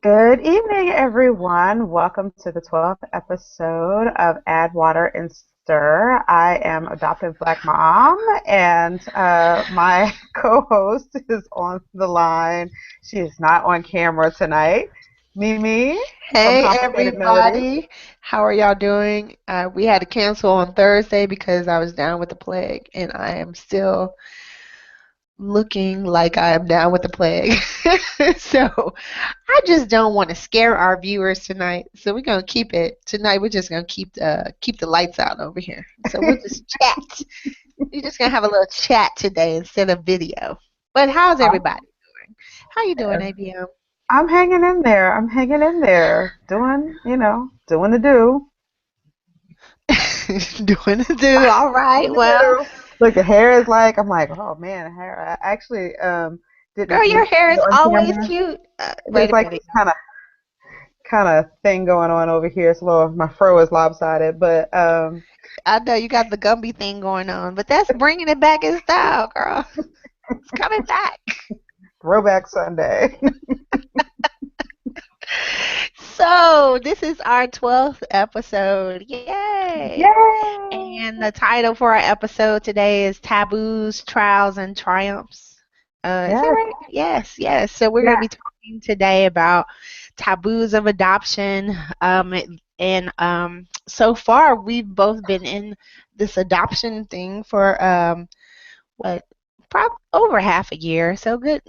Good evening, everyone. Welcome to the 12th episode of Add Water and Stir. I am adoptive Black mom, and my co-host is on the line. She is not on camera tonight. Mimi from Hey Complicated Melodies. everybody, how are y'all doing? We had to cancel on Thursday because I was down with the plague, and I am still looking like I am down with the plague. So I just don't want to scare our viewers tonight. So we're gonna keep it tonight. We're just gonna keep the lights out over here. So we'll just chat. We're just gonna have a little chat today instead of video. But how's everybody doing? How you doing, ABM? I'm hanging in there. I'm hanging in there, doing the do. Doing the do. All right. Well. Look, the hair is like, I'm like, oh man, hair. I actually Girl, didn't your look hair is on always camera. cute. There's Wait a like minute. this kind of thing going on over here. It's a little, my fro is lopsided, but I know you got the Gumby thing going on, but that's bringing it back in style, girl. It's coming back. throwback Sunday. So, this is our 12th episode. Yay! Yay! And the title for our episode today is Taboos, Trials, and Triumphs. Is that Yes, right? Yes, yes. So, we're going to yeah, be talking today about taboos of adoption. And so far, we've both been in this adoption thing for what, probably over half a year. So good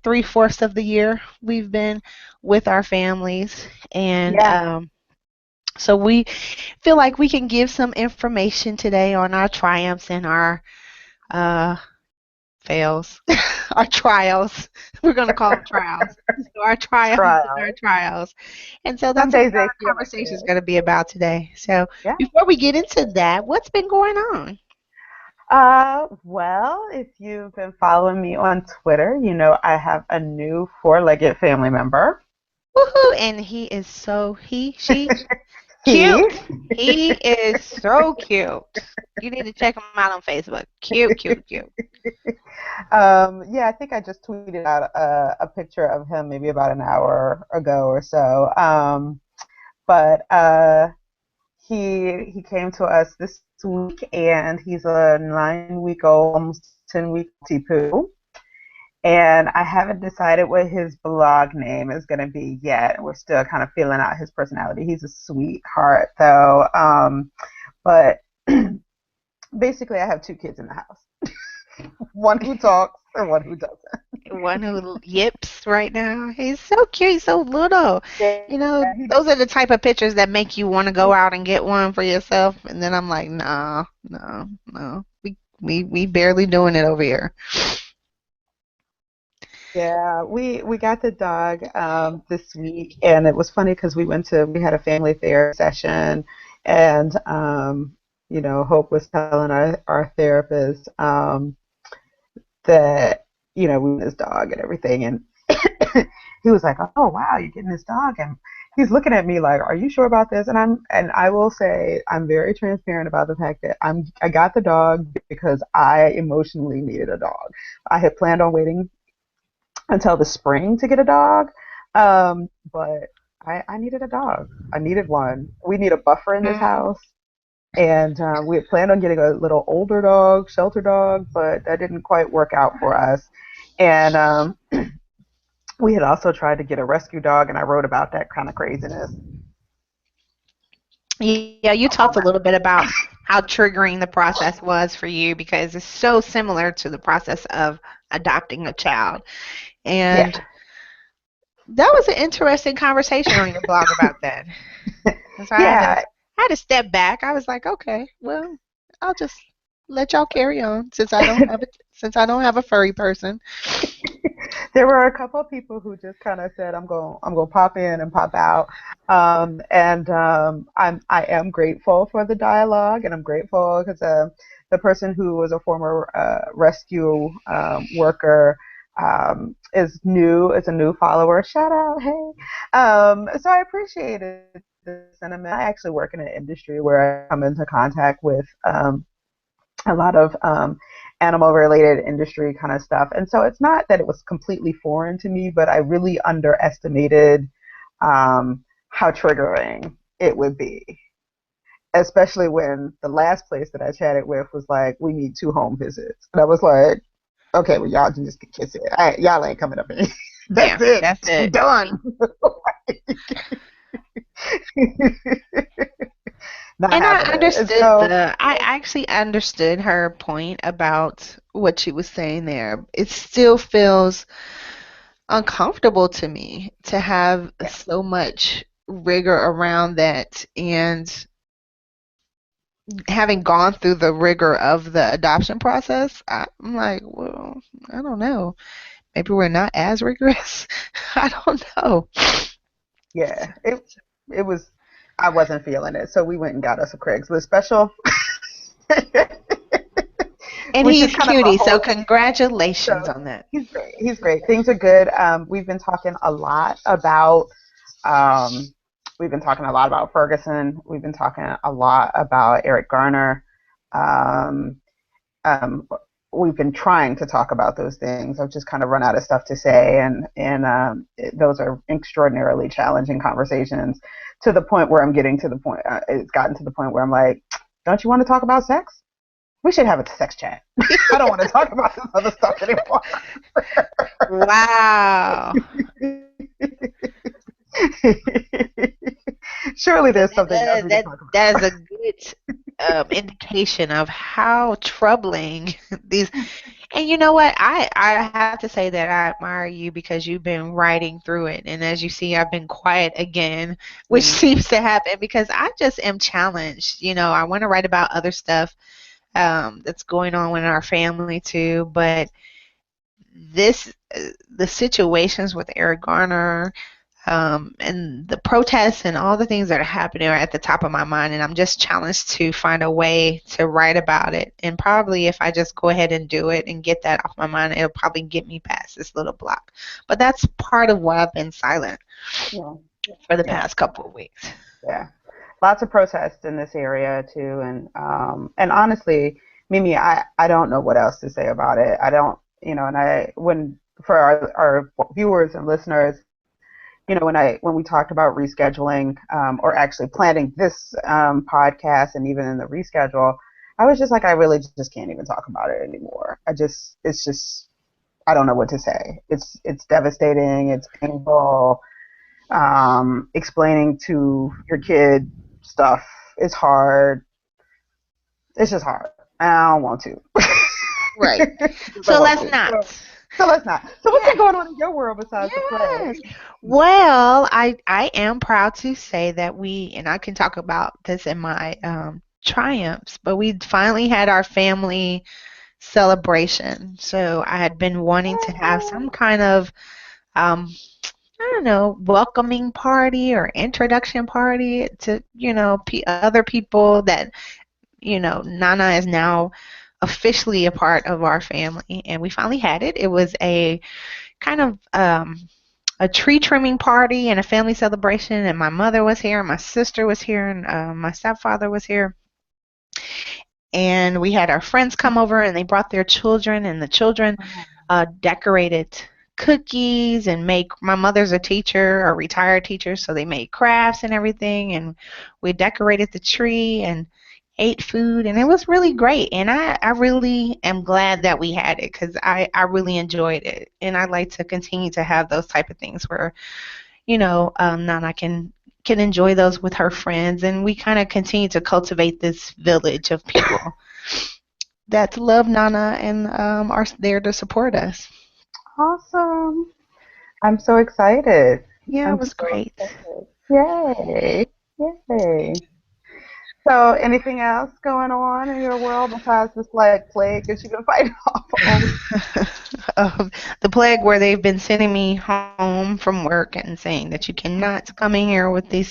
3/4 of the year we've been with our families, and yeah. so we feel like we can give some information today on our triumphs and our uh, fails, our trials. We're going to call them trials. So our triumphs and our Trial. trials. And so Some that's what days they our feel like conversation is it. going to be about today. So Yeah. before we get into that, what's been going on? Well, if you've been following me on Twitter, you know I have a new four-legged family member. Woohoo! And he is so, she, He. cute. He is so cute. You need to check him out on Facebook. Cute, cute, cute. Yeah, I think I just tweeted out a picture of him maybe about an hour ago or so. But he came to us this week, and he's a 9-week old, almost 10-week T-poo. And I haven't decided what his blog name is going to be yet. We're still kind of feeling out his personality. He's a sweetheart, though. But basically, I have two kids in the house. One who talks and one who doesn't. One who yips right now. He's so cute. He's so little. Yeah, You know, he those are the type of pictures that make you want to go out and get one for yourself. And then I'm like, no, no, no. We barely doing it over here. Yeah, we got the dog this week, and it was funny because we had a family therapy session, and Hope was telling our therapist that we want this dog and everything, and he was like, "Oh wow, you're getting this dog," and he's looking at me like, "Are you sure about this?" And I will say I'm very transparent about the fact that I got the dog because I emotionally needed a dog. I had planned on waiting until the spring to get a dog. But I needed a dog. I needed one. We need a buffer in this Mm. house. And we had planned on getting a little older dog, shelter dog, but that didn't quite work out for us. And we had also tried to get a rescue dog, and I wrote about that kind of craziness. Yeah, you talked a little bit about how triggering the process was for you because it's so similar to the process of adopting a child. Yeah. And that was an interesting conversation on your blog about that. And so Yeah. I had to step back. I was like, okay, well, I'll just let y'all carry on since I don't have a furry person. There were a couple of people who just kind of said, I'm going to pop in and pop out." And I am grateful for the dialogue, and I'm grateful because the person who was a former rescue worker is new, is a new follower. Shout out, hey! So I appreciated the sentiment. I actually work in an industry where I come into contact with a lot of animal related industry kind of stuff. And so it's not that it was completely foreign to me, but I really underestimated how triggering it would be, especially when the last place that I chatted with was like, we need 2 home visits. And I was like, okay, well, y'all can just kiss it. Y'all ain't coming up here. Yeah, That's it. that's I'm it. done. Not And having it. And so, I actually understood her point about what she was saying there. It still feels uncomfortable to me to have yeah, so much rigor around that, and having gone through the rigor of the adoption process, I'm like, well, I don't know. Maybe we're not as rigorous. I don't know. yeah, it was. I wasn't feeling it, so we went and got us a Craigslist special, And which is he's kind of a cutie, so whole. So congratulations on that. he's great. He's great. Things are good. We've been talking a lot about. Um, we've been talking a lot about Ferguson. We've been talking a lot about Eric Garner. Um, um, we've been trying to talk about those things. I've just kind of run out of stuff to say, and those are extraordinarily challenging conversations. To the point where I'm getting to the point. It's gotten to the point where I'm like, don't you want to talk about sex? We should have a sex chat. I don't want to talk about this other stuff anymore. Wow. Surely there's something else That, we can that, talk that is about. a good indication of how troubling these. And you know what? I have to say that I admire you because you've been writing through it. And as you see, I've been quiet again, which Mm, seems to happen because I just am challenged. I want to write about other stuff that's going on in our family too. But the situations with Eric Garner, and the protests and all the things that are happening are at the top of my mind, and I'm just challenged to find a way to write about it. And probably if I just go ahead and do it and get that off my mind, it'll probably get me past this little block. But that's part of why I've been silent yeah, for the yeah, past couple of weeks. yeah. Lots of protests in this area too, and honestly, Mimi, I don't know what else to say about it. I don't, and I when for our viewers and listeners, when we talked about rescheduling, or actually planning this podcast, and even in the reschedule, I was just like, I really just can't even talk about it anymore. It's just, I don't know what to say. It's devastating. It's painful. Explaining to your kid stuff is hard. It's just hard. I don't want to. Right. Just don't So want let's to. not. So let's not. So what's Yeah. been going on in your world besides the Yes. plague? Well, I am proud to say that and I can talk about this in my triumphs, but we finally had our family celebration. So I had been wanting to have some kind of um I don't know, welcoming party or introduction party to, other people that, Nana is now officially a part of our family, and we finally had it. It was a kind of a tree trimming party and a family celebration, and my mother was here, and my sister was here, and my stepfather was here, and we had our friends come over, and they brought their children, and the children decorated cookies and make. My mother's a teacher, a retired teacher, so they made crafts and everything, and we decorated the tree and ate food, and it was really great. And I really am glad that we had it because I really enjoyed it, and I'd like to continue to have those type of things where Nana can enjoy those with her friends, and we kind of continue to cultivate this village of people that love Nana and are there to support us. Awesome. I'm so excited. Yeah, it I'm was so great. excited. Yay. Yay. So anything else going on in your world besides this like plague that you've been fighting off all week? um, the plague where they've been sending me home from work and saying that you cannot come in here with this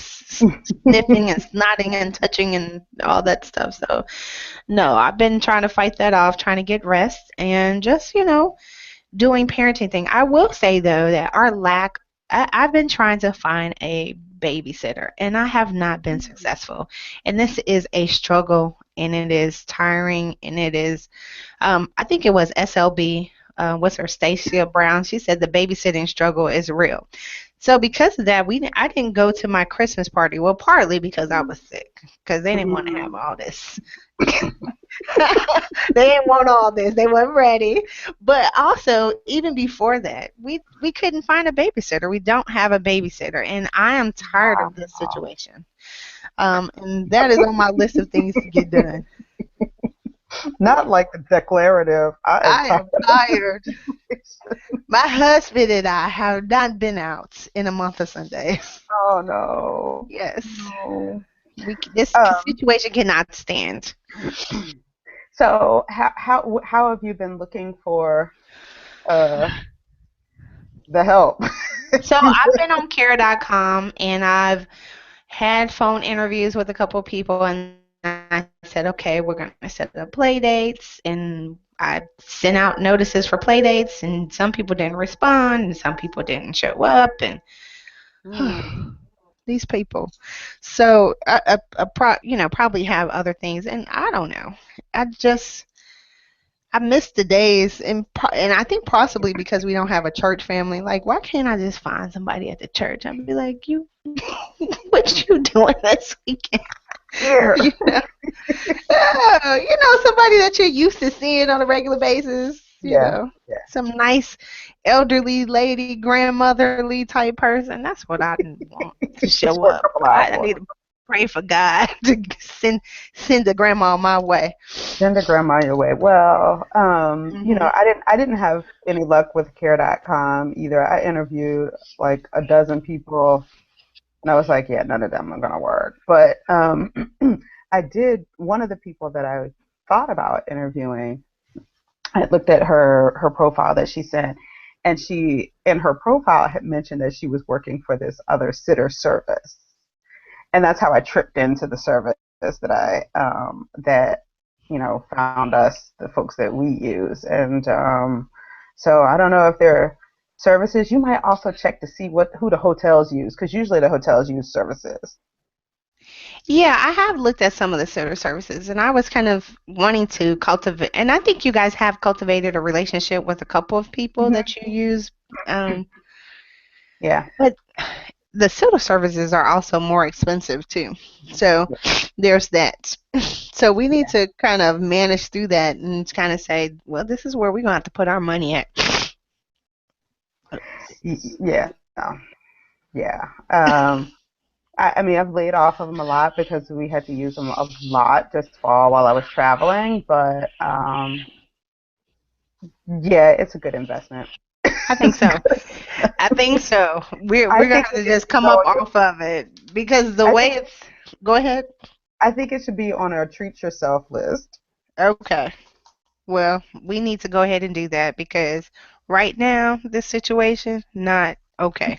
sniffing and snotting and touching and all that stuff. So, no, I've been trying to fight that off, trying to get rest and just, doing parenting thing. I will say though that I've been trying to find a babysitter and I have not been successful. And this is a struggle and it is tiring and it is, I think it was SLB, what's her, Stacia Brown. She said the babysitting struggle is real. So because of that, I didn't go to my Christmas party. Well, partly because I was sick, because they didn't want to have Mm. all this. They didn't want all this. They weren't ready. But also, even before that, we couldn't find a babysitter. We don't have a babysitter, and I am tired of this Wow. situation. And that is on my list of things to get done. Not like the declarative. I am I tired am of tired. this. My husband and I have not been out in a month of Sundays. Oh no. Yes, No. this Um, situation cannot stand. so how have you been looking for uh the help? So I've been on care.com and I've had phone interviews with a couple of people, and I said, okay, we're going to set up play dates. And I sent out notices for play dates, and some people didn't respond, and some people didn't show up. And Hmm. these people. So probably have other things, and I don't know. I just I miss the days, and I think possibly because we don't have a church family. Like, why can't I just find somebody at the church? I'd be like, you, what you doing this weekend? Yeah. You know, somebody that you're used to seeing on a regular basis. Yeah. Yeah. Some nice elderly lady, grandmotherly type person. That's what I want to Just show for a up. couple I hours. need to pray for God to send the grandma my way. Send a grandma your way. Well, Hmm. I didn't have any luck with care.com either. I interviewed like a dozen people and I was like, yeah, none of them are gonna work. But I did one of the people that I thought about interviewing, I looked at her profile that she sent, and she in her profile had mentioned that she was working for this other sitter service, and that's how I tripped into the service that found us the folks that we use, and so I don't know if there are services. You might also check to see what who the hotels use, because usually the hotels use services. Yeah, I have looked at some of the services, and I was kind of wanting to cultivate. And I think you guys have cultivated a relationship with a couple of people Hmm. that you use. Um, Yeah. but the civil services are also more expensive too. So there's that. So we need to kind of manage through that and kind of say, well, this is where we're gonna have to put our money at. Yeah. No. Yeah. I mean, I've laid off of them a lot because we had to use them a lot this fall while I was traveling. But yeah, it's a good investment. I think It's so. good. I think so. I We're gonna think have it to needs just to come go. up off of it because the I way think it's. Go ahead. I think it should be on a treat yourself list. Okay. Well, we need to go ahead and do that because right now this situation not okay.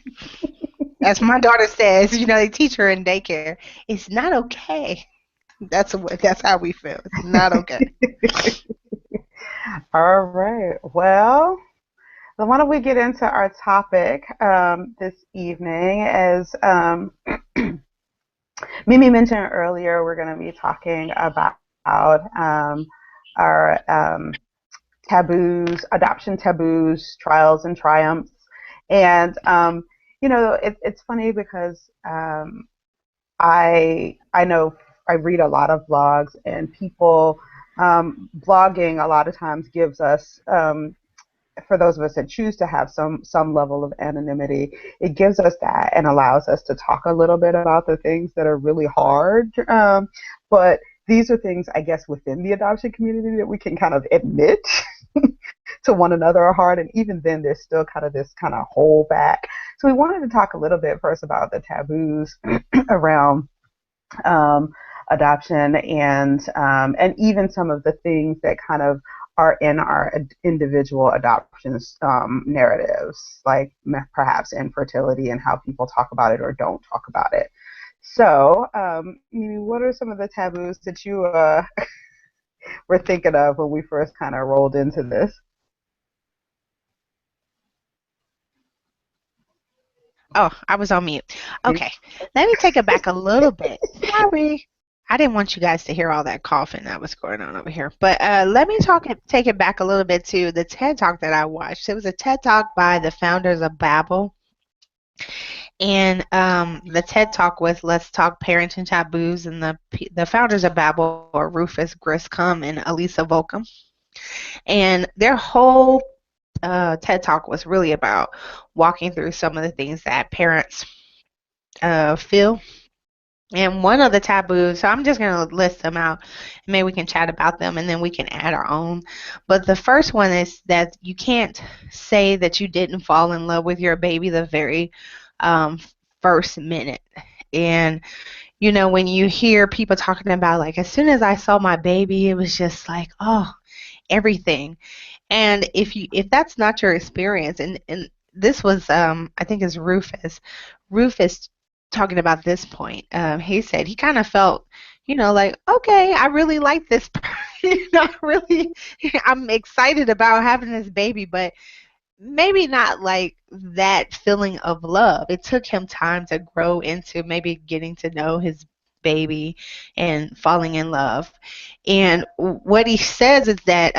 As my daughter says, they teach her in daycare, it's not okay. That's how we feel. It's not okay. All right. Well, so why don't we get into our topic this evening? As Mimi mentioned earlier, we're going to be talking about our taboos, adoption taboos, trials and triumphs. And it's funny because I know I read a lot of blogs, and people blogging a lot of times gives us for those of us that choose to have some level of anonymity, it gives us that and allows us to talk a little bit about the things that are really hard. But these are things, I guess, within the adoption community that we can kind of admit to one another are hard, and even then, there's still kind of this kind of hold back. So we wanted to talk a little bit first about the taboos around um, adoption, and even some of the things that kind of are in our individual adoptions narratives, like perhaps infertility and how people talk about it or don't talk about it. So, what are some of the taboos that you were thinking of when we first kind of rolled into this? Oh, I was on mute. Okay. Let me take it back a little bit. Sorry. I didn't want you guys to hear all that coughing that was going on over here. But let me take it back a little bit to the TED Talk that I watched. It was a TED Talk by the founders of Babbel. And the TED Talk was "Let's Talk Parenting Taboos," and the founders of Babel are Rufus Griscom and Elisa Volcom. And their whole TED Talk was really about walking through some of the things that parents feel. And one of the taboos, so I'm just going to list them out. Maybe we can chat about them and then we can add our own. But the first one is that you can't say that you didn't fall in love with your baby the very um, first minute. And, when you hear people talking about, like, as soon as I saw my baby, it was just like, oh, everything. And if that's not your experience, and this was I think is Rufus talking about this point. He said he kind of felt, like, okay, I really like this. Really, I'm excited about having this baby, but maybe not like that feeling of love. It took him time to grow into maybe getting to know his baby and falling in love. And what he says is that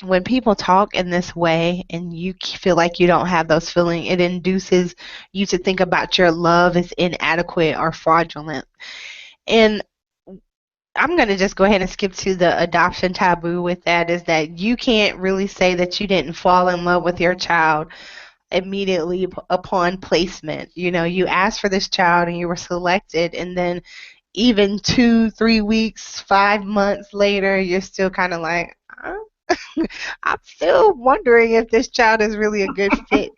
when people talk in this way and you feel like you don't have those feelings, it induces you to think about your love as inadequate or fraudulent. And I'm going to just go ahead and skip to the adoption taboo with that, is that you can't really say that you didn't fall in love with your child immediately upon placement. You asked for this child and you were selected, and then even 2, 3 weeks, 5 months later, you're still kind of like, I'm still wondering if this child is really a good fit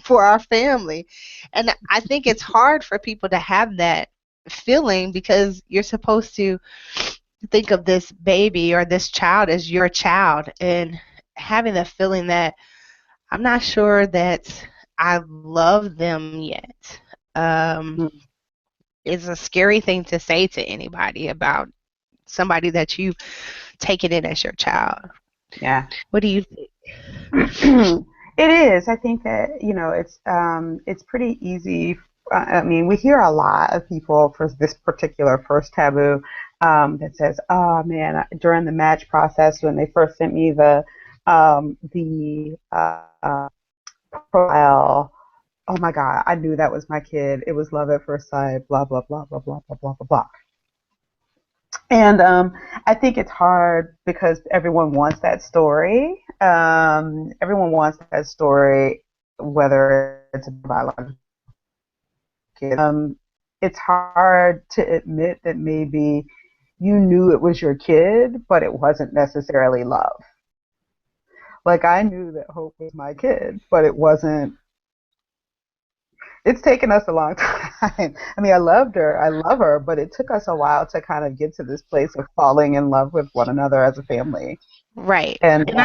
for our family. And I think it's hard for people to have that feeling because you're supposed to think of this baby or this child as your child, and having the feeling that I'm not sure that I love them yet is a scary thing to say to anybody about somebody that you've taken in as your child. Yeah. What do you think? It is. I think that, it's pretty easy. I mean, we hear a lot of people for this particular first taboo that says, "Oh man, during the match process when they first sent me the profile, oh my God, I knew that was my kid. It was love at first sight. Blah blah blah blah blah blah blah blah blah." And I think it's hard because everyone wants that story. Everyone wants that story, whether it's a biological kid. It's hard to admit that maybe you knew it was your kid, but it wasn't necessarily love. Like I knew that Hope was my kid, but it wasn't. It's taken us a long time. I mean, I loved her. I love her, but it took us a while to kind of get to this place of falling in love with one another as a family. Right. And And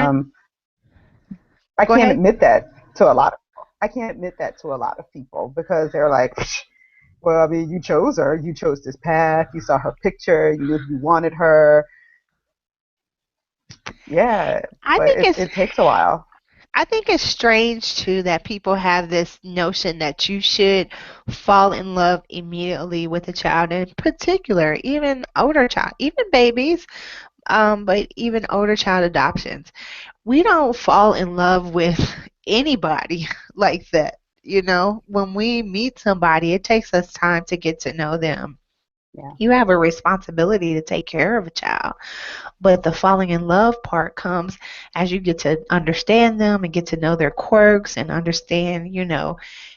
I I go can't ahead. admit that to a lot of I can't admit that to a lot of people because they're like, well, I mean, you chose her. You chose this path. You saw her picture. You knew you wanted her. Yeah, I but think it, it's it takes a while. I think it's strange too that people have this notion that you should fall in love immediately with a child, in particular, even older child, even babies, but even older child adoptions. We don't fall in love with anybody like that. When we meet somebody, it takes us time to get to know them. Yeah. You have a responsibility to take care of a child. But the falling in love part comes as you get to understand them and get to know their quirks and understand,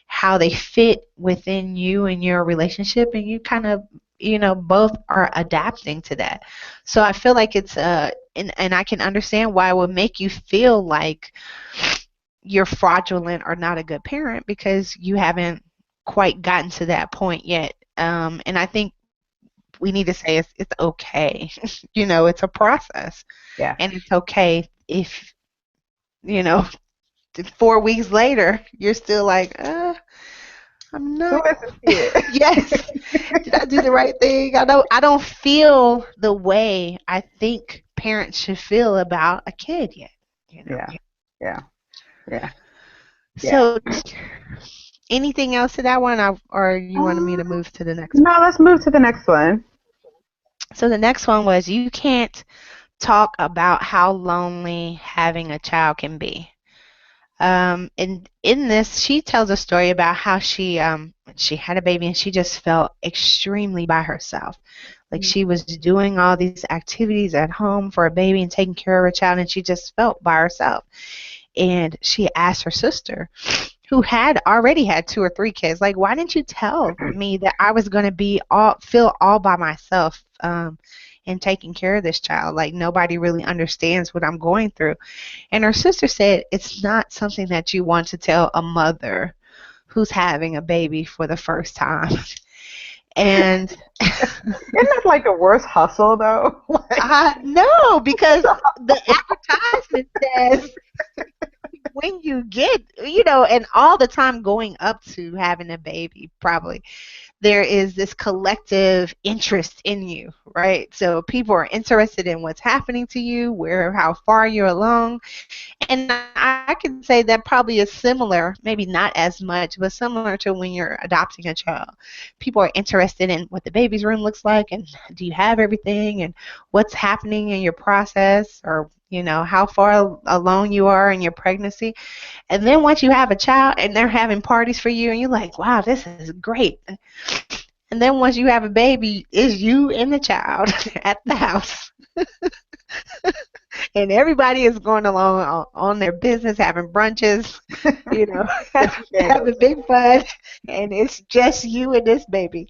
how they fit within you and your relationship. And you kind of, both are adapting to that. So I feel like and I can understand why it would make you feel like you're fraudulent or not a good parent because you haven't quite gotten to that point yet. And I think we need to say it's okay. It's a process, Yeah. and it's okay if you know 4 weeks later you're still like, I'm Who not. is this kid? Yes, did I do the right thing? I don't feel the way I think parents should feel about a kid yet. You know. Yeah. Yeah. Yeah. Yeah. So, anything else to that one, or you wanted me Uh, to move to the next one? no, let's move to the next one. So the next one was you can't talk about how lonely having a child can be. And in this, she tells a story about how she had a baby and she just felt extremely by herself. Like she was doing all these activities at home for a baby and taking care of a child, and she just felt by herself. And she asked her sister, who had already had two or three kids, like, why didn't you tell me that I was going to be feel all by myself, and taking care of this child? Like nobody really understands what I'm going through. And her sister said it's not something that you want to tell a mother who's having a baby for the first time. And Isn't that like the worst hustle though? Like, no, because the advertisement says when you get, and all the time going up to having a baby, probably there is this collective interest in you, right? So people are interested in what's happening to you, how far you're along. And I can say that probably is similar, maybe not as much, but similar to when you're adopting a child. People are interested in what the baby's room looks like, and do you have everything, and what's happening in your process, or how far along you are in your pregnancy. And then once you have a child and they're having parties for you, and you're like, wow, this is great. And then once you have a baby, it's you and the child at the house. And everybody is going along on their business, having brunches, you know, yeah, having big fun, and it's just you and this baby.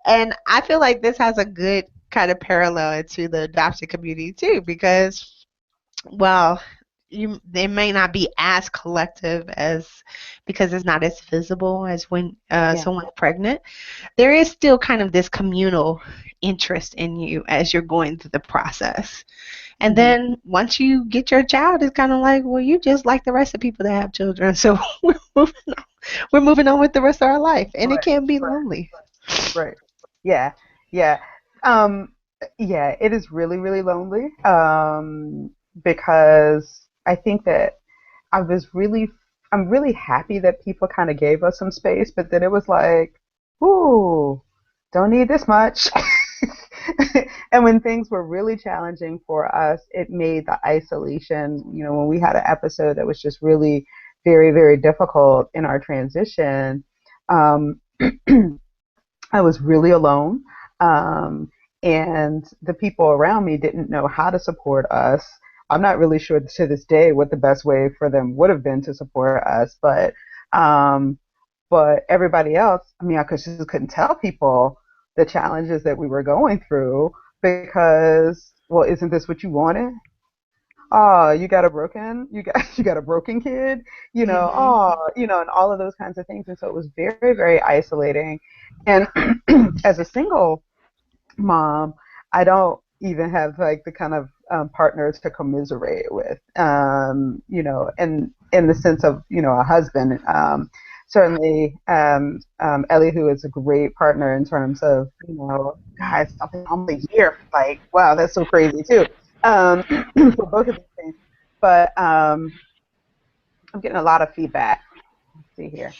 And I feel like this has a good kind of parallel to the adoption community too, because, well, they may not be as collective as, because it's not as visible as when yeah. someone's pregnant. There is still kind of this communal interest in you as you're going through the process. And Hmm. then once you get your child, it's kind of like, well, you just like the rest of people that have children. So we're moving on with the rest of our life. And it Right, can be lonely. right. Yeah, yeah. Um, yeah, it is really, really lonely. Because I think that I was really, I'm really happy that people kind of gave us some space, but then it was like, ooh, don't need this much. And when things were really challenging for us, it made the isolation, when we had an episode that was just really very, very difficult in our transition, um, I was really alone. Um, and the people around me didn't know how to support us. I'm not really sure to this day what the best way for them would have been to support us, um, but everybody else, I mean, I just couldn't tell people the challenges that we were going through because, well, isn't this what you wanted? Oh, you got a broken kid, Hmm. oh, and all of those kinds of things. And so it was very, very isolating. And as a single mom, I don't even have like the kind of partner to commiserate with, in the sense of, a husband. Certainly, Elihu is a great partner in terms of, guys, I've been home a year. Like, wow, that's so crazy too. For both of these things. But I'm getting a lot of feedback. Let's see here.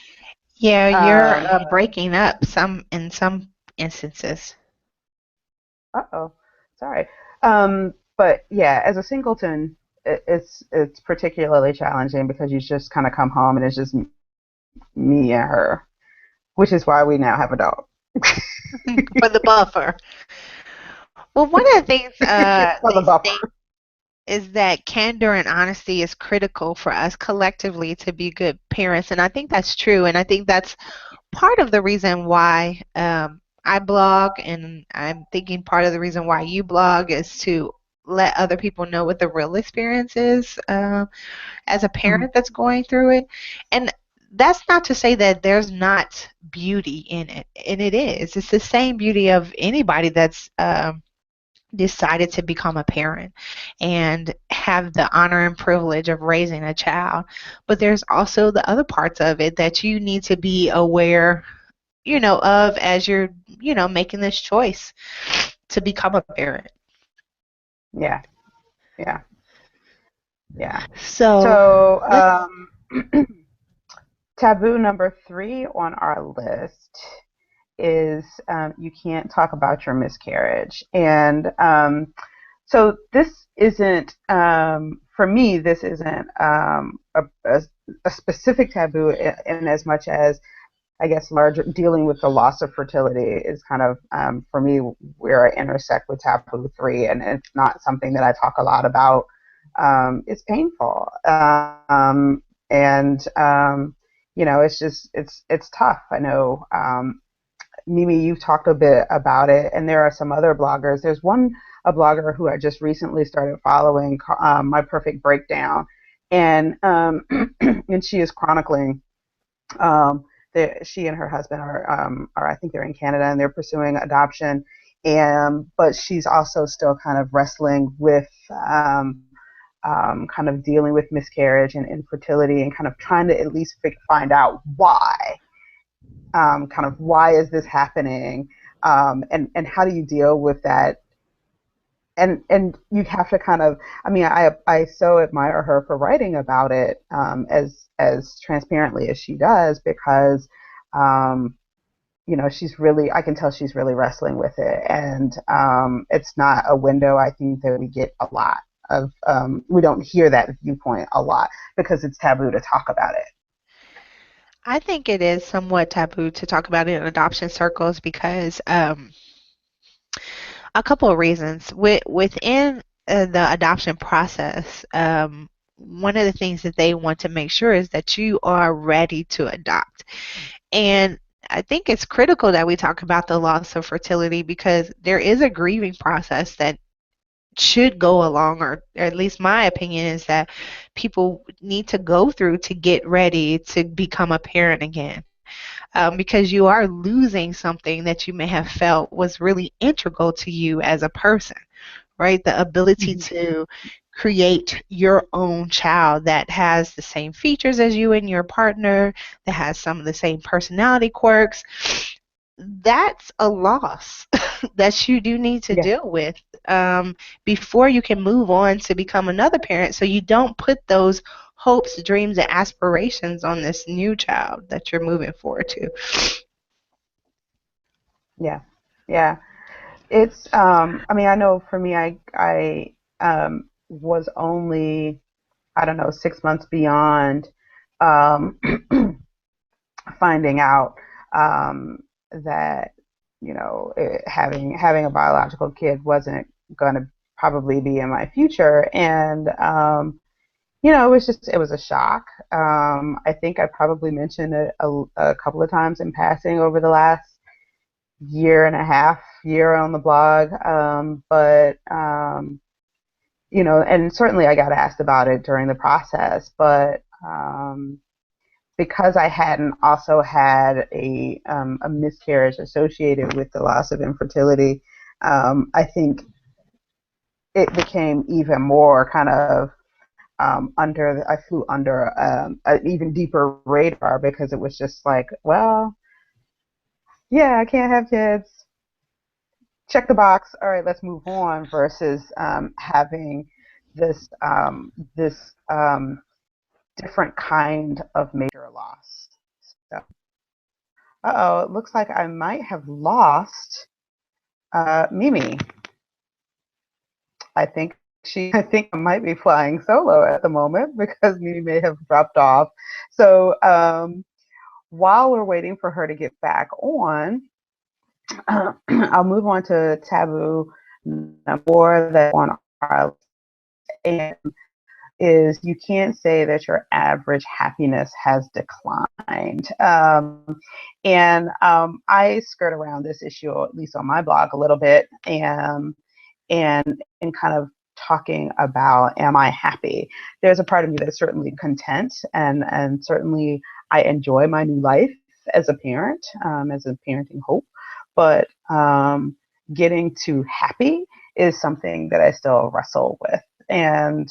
Yeah, you're Um, breaking up in some instances. Uh-oh, sorry. But yeah, as a singleton, it's particularly challenging because you just kind of come home and it's just me and her, which is why we now have a dog. For the buffer. Well, one of the things For the they buffer. state is that candor and honesty is critical for us collectively to be good parents. And I think that's true. And I think that's part of the reason why I blog, and I'm thinking part of the reason why you blog is to let other people know what the real experience is, as a Mhm. parent that's going through it. And that's not to say that there's not beauty in it, and it is. It's the same beauty of anybody that's decided to become a parent and have the honor and privilege of raising a child. But there's also the other parts of it that you need to be aware, of as you're, making this choice to become a parent. Yeah, yeah, yeah. So So, let's, taboo number 3 on our list is you can't talk about your miscarriage. And So this isn't, for me, this isn't a specific taboo in as much as I guess larger dealing with the loss of fertility is kind of for me where I intersect with taboo three, and it's not something that I talk a lot about. It's painful, and it's just it's tough. I know, Mimi, you've talked a bit about it, and there are some other bloggers. There's one a blogger who I just recently started following, My Perfect Breakdown, and and she is chronicling um, she and her husband are I think they're in Canada and they're pursuing adoption, and but she's also still kind of wrestling with kind of dealing with miscarriage and infertility and kind of trying to at least find out why, kind of why is this happening, and how do you deal with that, and you have to kind of, I mean, I so admire her for writing about it, as transparently as she does, because um, she's really, I can tell she's really wrestling with it, and it's not a window I think that we get a lot of. We don't hear that viewpoint a lot because it's taboo to talk about it. I think it is somewhat taboo to talk about it in adoption circles because a couple of reasons. Within the adoption process, one of the things that they want to make sure is that you are ready to adopt. And I think it's critical that we talk about the loss of fertility because there is a grieving process that should go along, or at least my opinion is that people need to go through to get ready to become a parent again. Because you are losing something that you may have felt was really integral to you as a person, right? The ability Mm-hmm. to create your own child that has the same features as you and your partner, that has some of the same personality quirks. That's a loss that you do need to Yeah, deal with before you can move on to become another parent. So you don't put those hopes, dreams, and aspirations on this new child that you're moving forward to. yeah, yeah. It's I mean, I know for me, I was only, I don't know, 6 months beyond um finding out that having a biological kid wasn't going to probably be in my future, and it was a shock. I think I probably mentioned it a couple of times in passing over the last year and a half year on the blog, but and certainly I got asked about it during the process, but because I hadn't also had a miscarriage associated with the loss of infertility, I think it became even more kind of I flew under an even deeper radar because it was just like, well, yeah, I can't have kids. Check the box. All right, let's move on. Versus having this different kind of major loss. So, oh, it looks like I might have lost Mimi. I think I might be flying solo at the moment because Mimi may have dropped off. So while we're waiting for her to get back on, I'll move on to taboo number four that on our list, and is you can't say that your average happiness has declined. And I skirt around this issue, at least on my blog, a little bit, and kind of talking about, am I happy? There's a part of me that's certainly content, and certainly I enjoy my new life as a parent, as a parenting hope, but getting to happy is something that I still wrestle with, and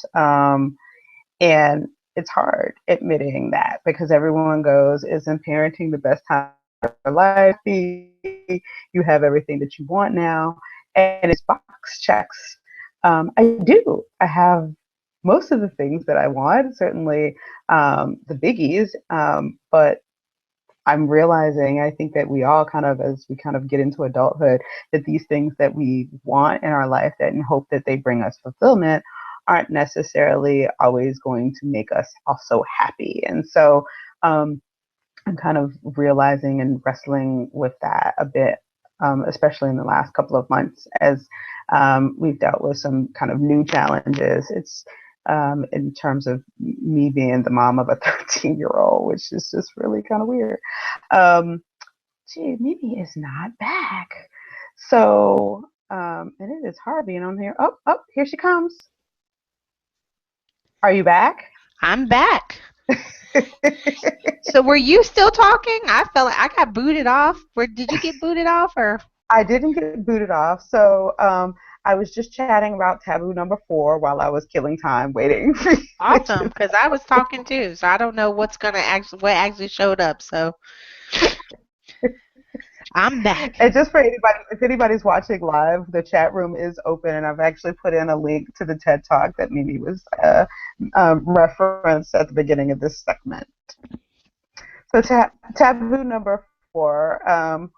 it's hard admitting that because everyone goes, isn't parenting the best time of your life? You have everything that you want now, and it's box checks. I do. I have most of the things that I want, certainly the biggies, but I'm realizing, I think that we all kind of, as we kind of get into adulthood, that these things that we want in our life that and hope that they bring us fulfillment aren't necessarily always going to make us also happy. And so I'm kind of realizing and wrestling with that a bit, especially in the last couple of months as we've dealt with some kind of new challenges. It's in terms of me being the mom of a 13-year-old, which is just really kind of weird. Um, Gee, Mimi is not back. So, and it is hard being on here. Oh, oh, here she comes. Are you back? I'm back. So were you still talking? I felt like I got booted off. Where did you get booted off or? I didn't get booted off. So, I was just chatting about taboo number 4 while I was killing time waiting for you to Awesome, get because I was talking too, so I don't know what actually showed up. So I'm back. And just for anybody, if anybody's watching live, the chat room is open, and I've actually put in a link to the TED Talk that Mimi was referenced at the beginning of this segment. So taboo number 4. Um,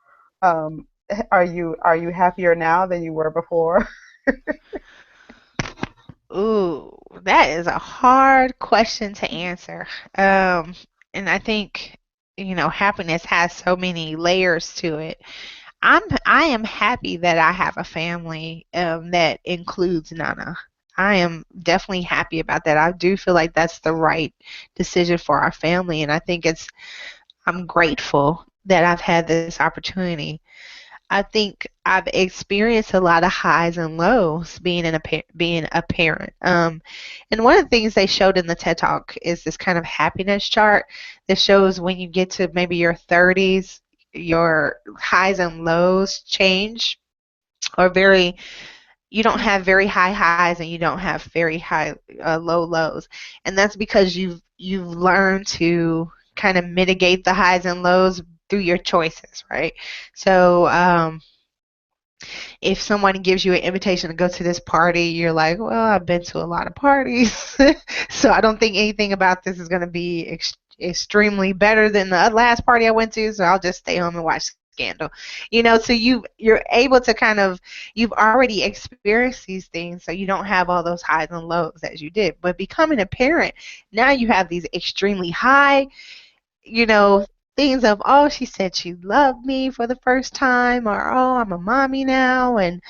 are you happier now than you were before? Ooh, that is a hard question to answer. Um, and I think, happiness has so many layers to it. I am happy that I have a family that includes Nana. I am definitely happy about that. I do feel like that's the right decision for our family, and I'm grateful that I've had this opportunity. I think I've experienced a lot of highs and lows being a parent. And one of the things they showed in the TED Talk is this kind of happiness chart that shows when you get to maybe your 30s, your highs and lows change, or very you don't have very high highs and you don't have very high low lows, and that's because you've learned to kind of mitigate the highs and lows through your choices, right? So if someone gives you an invitation to go to this party, you're like, well, I've been to a lot of parties, so I don't think anything about this is going to be extremely better than the last party I went to, so I'll just stay home and watch Scandal. So you're able to kind of you've already experienced these things, so you don't have all those highs and lows as you did. But becoming a parent, now you have these extremely high, you know, things of, oh, she said she loved me for the first time, or oh, I'm a mommy now, and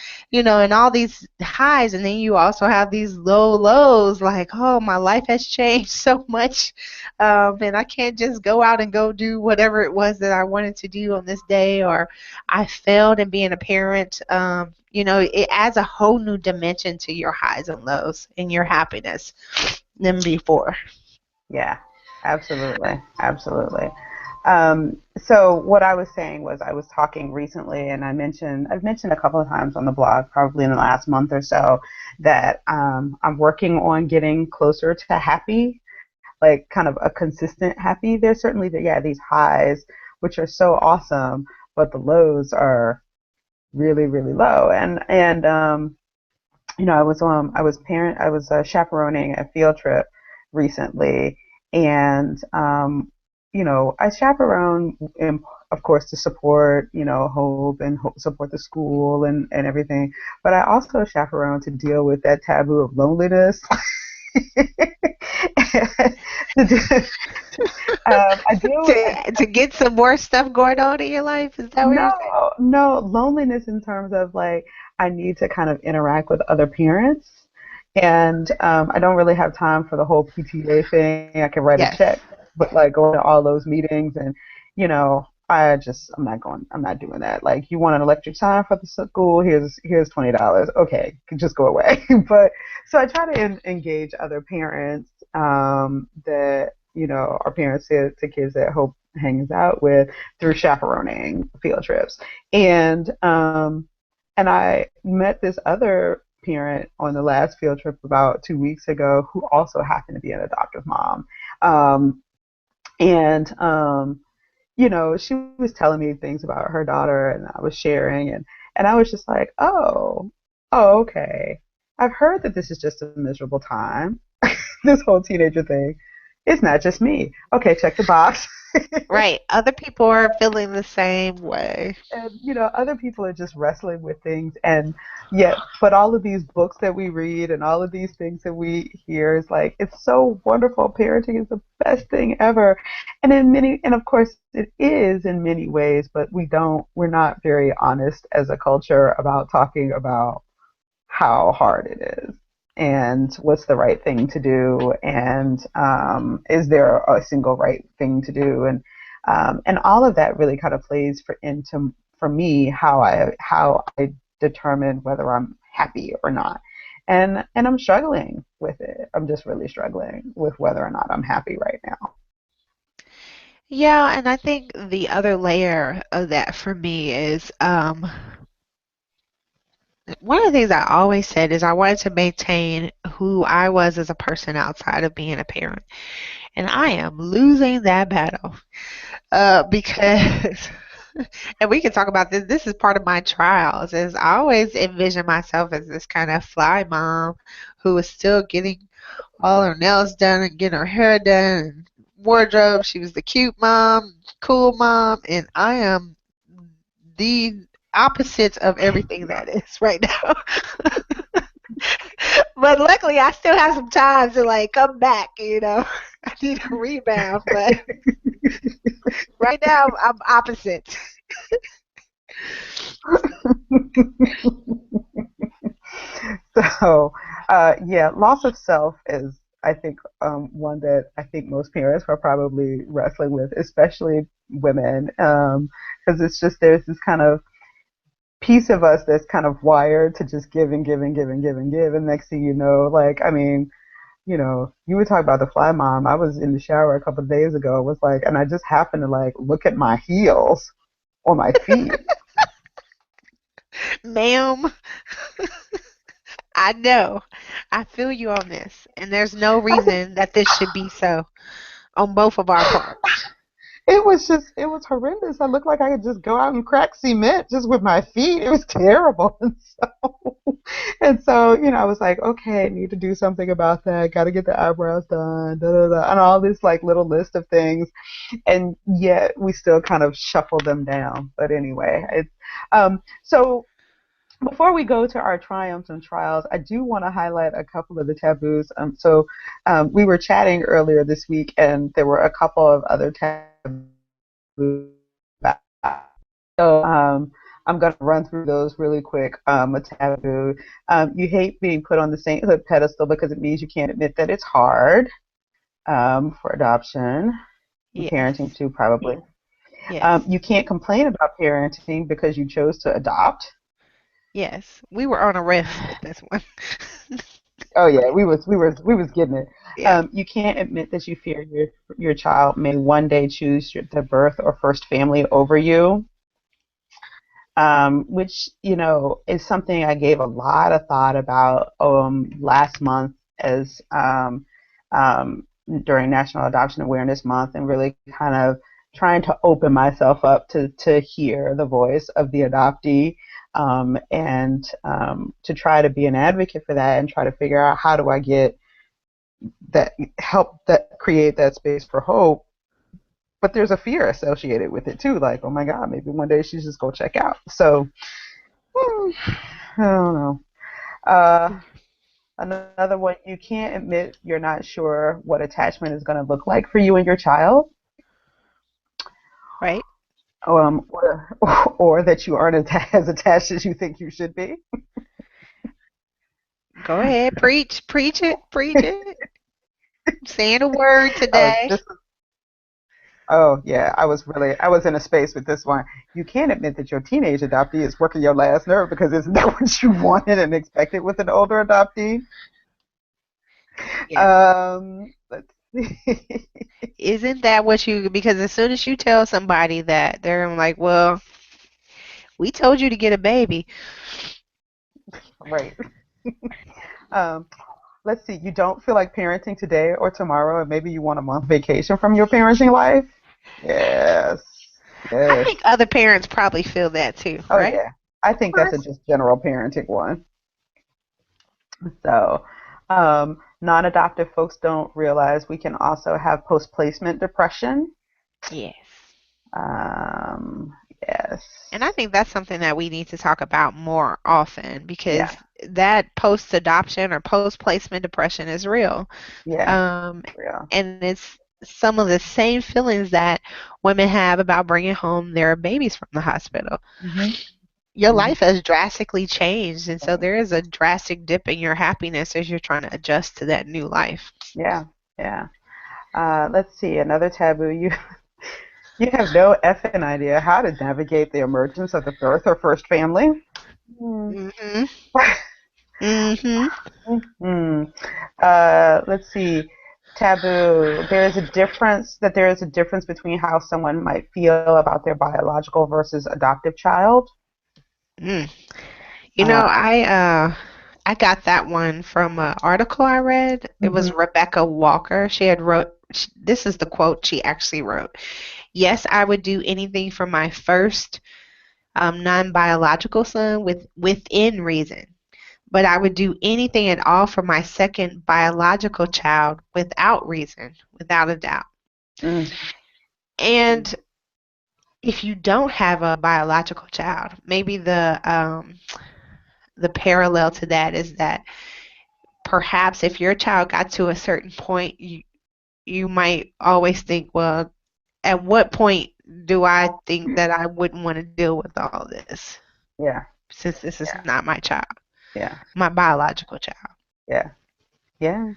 all these highs, and then you also have these low lows, like, oh, my life has changed so much, and I can't just go out and go do whatever it was that I wanted to do on this day, or I failed in being a parent. It adds a whole new dimension to your highs and lows and your happiness than before. Yeah, absolutely, absolutely. So what I was saying was I was talking recently, and I've mentioned a couple of times on the blog, probably in the last month or so, that I'm working on getting closer to happy, like kind of a consistent happy. There's certainly these highs, which are so awesome, but the lows are really, really low. I was chaperoning a field trip recently, and I chaperone, of course, to support Hope and support the school and everything, but I also chaperone to deal with that taboo of loneliness. to do, I deal with To get some more stuff going on in your life, is that what you're saying? no loneliness in terms of like I need to kind of interact with other parents, and I don't really have time for the whole PTA thing. I can write a Yes. check, but like going to all those meetings and I'm not going. I'm not doing that. Like you want an electric sign for the school? Here's $20. Okay, just go away. But so I try to engage other parents that are parents to kids that Hope hangs out with through chaperoning field trips. And I met this other parent on the last field trip about 2 weeks ago who also happened to be an adoptive mom. And she was telling me things about her daughter, and I was sharing, and I was just like, oh, okay. I've heard that this is just a miserable time, this whole teenager thing. It's not just me. Okay, check the box. Right. Other people are feeling the same way. And other people are just wrestling with things, and yet but all of these books that we read and all of these things that we hear is like it's so wonderful. Parenting is the best thing ever, and of course it is in many ways, but we're not very honest as a culture about talking about how hard it is and what's the right thing to do, and is there a single right thing to do, and all of that really kind of plays for me how I determine whether I'm happy or not, and I'm struggling with it. I'm just really struggling with whether or not I'm happy right now. Yeah, and I think the other layer of that for me is one of the things I always said is I wanted to maintain who I was as a person outside of being a parent. And I am losing that battle. Because and we can talk about this. This is part of my trials. Is I always envision myself as this kind of fly mom who is still getting all her nails done and getting her hair done and wardrobe. She was the cute mom, cool mom, and I am the opposite of everything that is right now. But luckily, I still have some time to like come back. I need a rebound, but right now I'm opposite. So, yeah, loss of self is, I think, one that I think most parents are probably wrestling with, especially women, because it's just there's this kind of piece of us that's kind of wired to just give and give and give and give and give, and next thing you know, like, I mean, you were talking about the fly mom. I was in the shower a couple of days ago. It was like, and I just happened to like look at my heels on my feet. Ma'am, I know. I feel you on this. And there's no reason that this should be so on both of our parts. It was horrendous. I looked like I could just go out and crack cement just with my feet. It was terrible. I was like, okay, I need to do something about that. Got to get the eyebrows done, da, da, da, and all this like little list of things. And yet we still kind of shuffle them down. But anyway, so before we go to our triumphs and trials, I do want to highlight a couple of the taboos. We were chatting earlier this week, and there were a couple of other taboos. So I'm going to run through those really quick. A taboo. You hate being put on the sainthood pedestal because it means you can't admit that it's hard for adoption and parenting Yes. too, probably. Yes. You can't complain about parenting because you chose to adopt. Yes. We were on a riff with this one. Oh yeah, we was getting it. Yeah. You can't admit that you fear your child may one day choose the birth or first family over you, which is something I gave a lot of thought about last month as during National Adoption Awareness Month, and really kind of trying to open myself up to hear the voice of the adoptee, and to try to be an advocate for that and try to figure out how do I get that help that create that space for hope. But there's a fear associated with it too, like, oh my God, maybe one day she's just go check out. So I don't know. Uh, Another one, you can't admit you're not sure what attachment is going to look like for you and your child, Right? or that you aren't as attached as you think you should be. Go ahead. Preach. Preach it. Preach it. Saying a word Oh, today. this Oh yeah, I was in a space with this one. You can't admit that your teenage adoptee is working your last nerve because isn't that what you wanted and expected with an older adoptee? Yeah. Let's see. Isn't that what you, because as soon as you tell somebody that, they're like, well, we told you to get a baby. Right. Um, let's see. You don't feel like parenting today or tomorrow, and maybe you want a month vacation from your parenting life. Yes. I Yes. think other parents probably feel that too, Oh right? yeah. I Of think that's a course. just general parenting one. So, um, non-adoptive folks don't realize we can also have post-placement depression. Yes. Um, yes. And I think that's something that we need to talk about more often Yeah. because that post adoption or post placement depression is real. Yeah. Um, Real. and it's some of the same feelings that women have about bringing home their babies from the hospital. Hmm. Your Hmm. life has drastically changed, and so there is a drastic dip in your happiness as you're trying to adjust to that new life. Yeah. Yeah. Let's see. Another taboo. You have no effing idea how to navigate the emergence of the birth or first family. Hmm. Mhm. Mhm. Hmm. Let's see. Taboo. There is a difference between how someone might feel about their biological versus adoptive child. Mm. You know, Uh, I got that one from an article I read. It was mhm. Rebecca Walker. She had wrote this is the quote she actually wrote. Yes, I would do anything for my first non-biological son within reason, but I would do anything at all for my second biological child without reason, without a doubt. Mm, And if you don't have a biological child, maybe the parallel to that is that perhaps if your child got to a certain point, you might always think, well, at what point do I think that I wouldn't want to deal with all this yeah, since this is yeah, not my child, yeah, my biological child? yeah, yeah.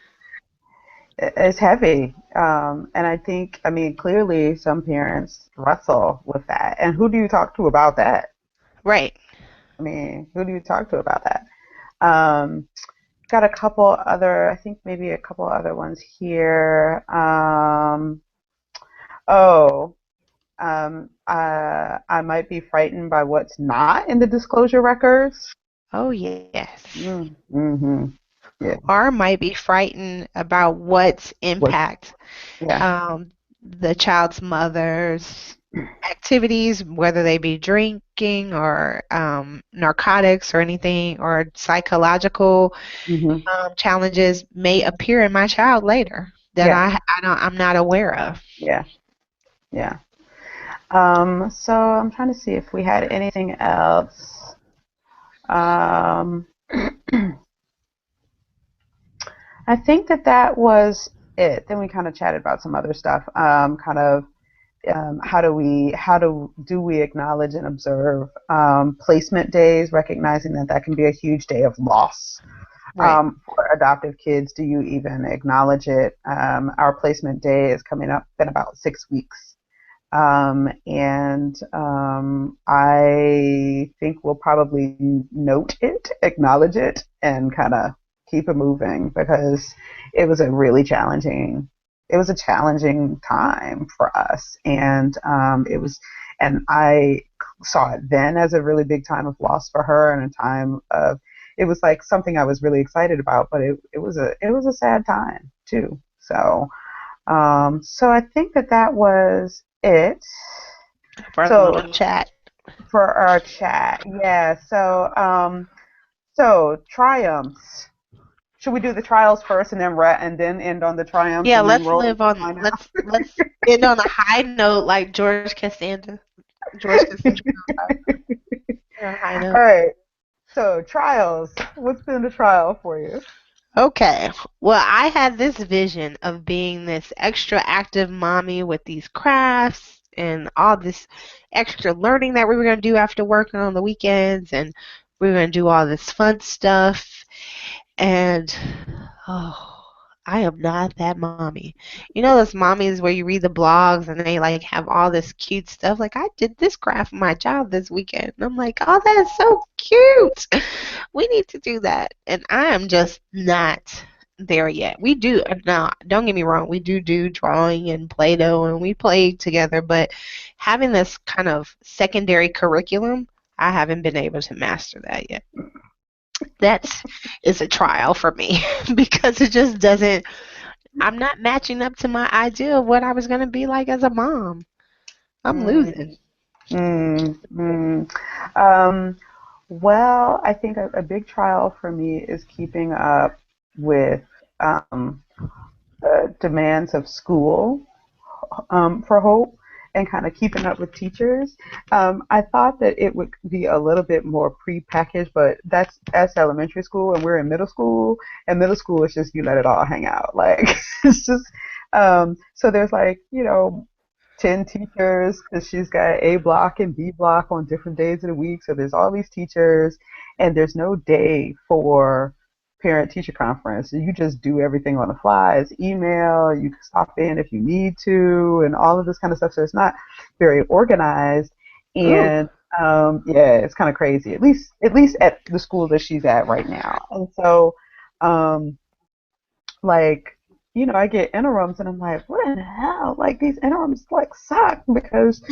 It's heavy. And I think, I mean, clearly some parents wrestle with that. And who do you talk to about that? Right. I mean, who do you talk to about that? Um, got a couple other, I think maybe a couple other ones here. Oh, I might be frightened by what's not in the disclosure records. Oh, yes. Mm-hmm. Yeah. Or might be frightened about what's What? impact Yeah. um, the child's mother's activities, whether they be drinking or narcotics or anything, or psychological Hmm. challenges may appear in my child later that Yeah. I'm not aware of. Yeah. Yeah. So I'm trying to see if we had anything else. Um, I think that was it. Then we kind of chatted about some other stuff. Kind of how do we acknowledge and observe placement days, recognizing that that can be a huge day of loss Right. for adoptive kids. Do you even acknowledge it? Our placement day is coming up in about 6 weeks. And I think we'll probably note it, acknowledge it, and kind of keep it moving because it was a really challenging. It was a challenging time for us, and and I saw it then as a really big time of loss for her, and a time of, it was like something I was really excited about, but it was a sad time too. So I think that was it. For a So little chat. for our chat, yeah. So triumphs. Should we do the trials first and then and then end on the triumphs Yeah, and then let's roll live on on out? let's end on a high note like George Costanza. George Costanza. On a high All note. right. So trials. What's been the trial for you? Okay. Well, I had this vision of being this extra active mommy with these crafts and all this extra learning that we were going to do after working on the weekends, and we were going to do all this fun stuff. And oh, I am not that mommy. You know those mommies where you read the blogs and they like have all this cute stuff. Like I did this craft for my child this weekend. And I'm like, oh, that is so cute. We need to do that. And I am just not there yet. We do now. Don't get me wrong. We do drawing and Play-Doh and we play together. But having this kind of secondary curriculum, I haven't been able to master that yet. That is a trial for me because it just doesn't, I'm not matching up to my idea of what I was going to be like as a mom. I'm Mm, losing. mm. Um, well, I think a big trial for me is keeping up with um, demands of school for Hope and kind of keeping up with teachers. I thought that it would be a little bit more pre-packaged, but that's elementary school, and we're in middle school, and middle school is just you let it all hang out. Like it's just so there's like 10 teachers because she's got A block and B block on different days of the week. So there's all these teachers, and there's no day for parent teacher conference. You just do everything on the fly. It's email. You can stop in if you need to, and all of this kind of stuff. So it's not very organized, Ooh. and yeah, it's kind of crazy. At least at the school that she's at right now. And so, um, like, I get interims, and I'm like, what in the hell? Like these interims like suck because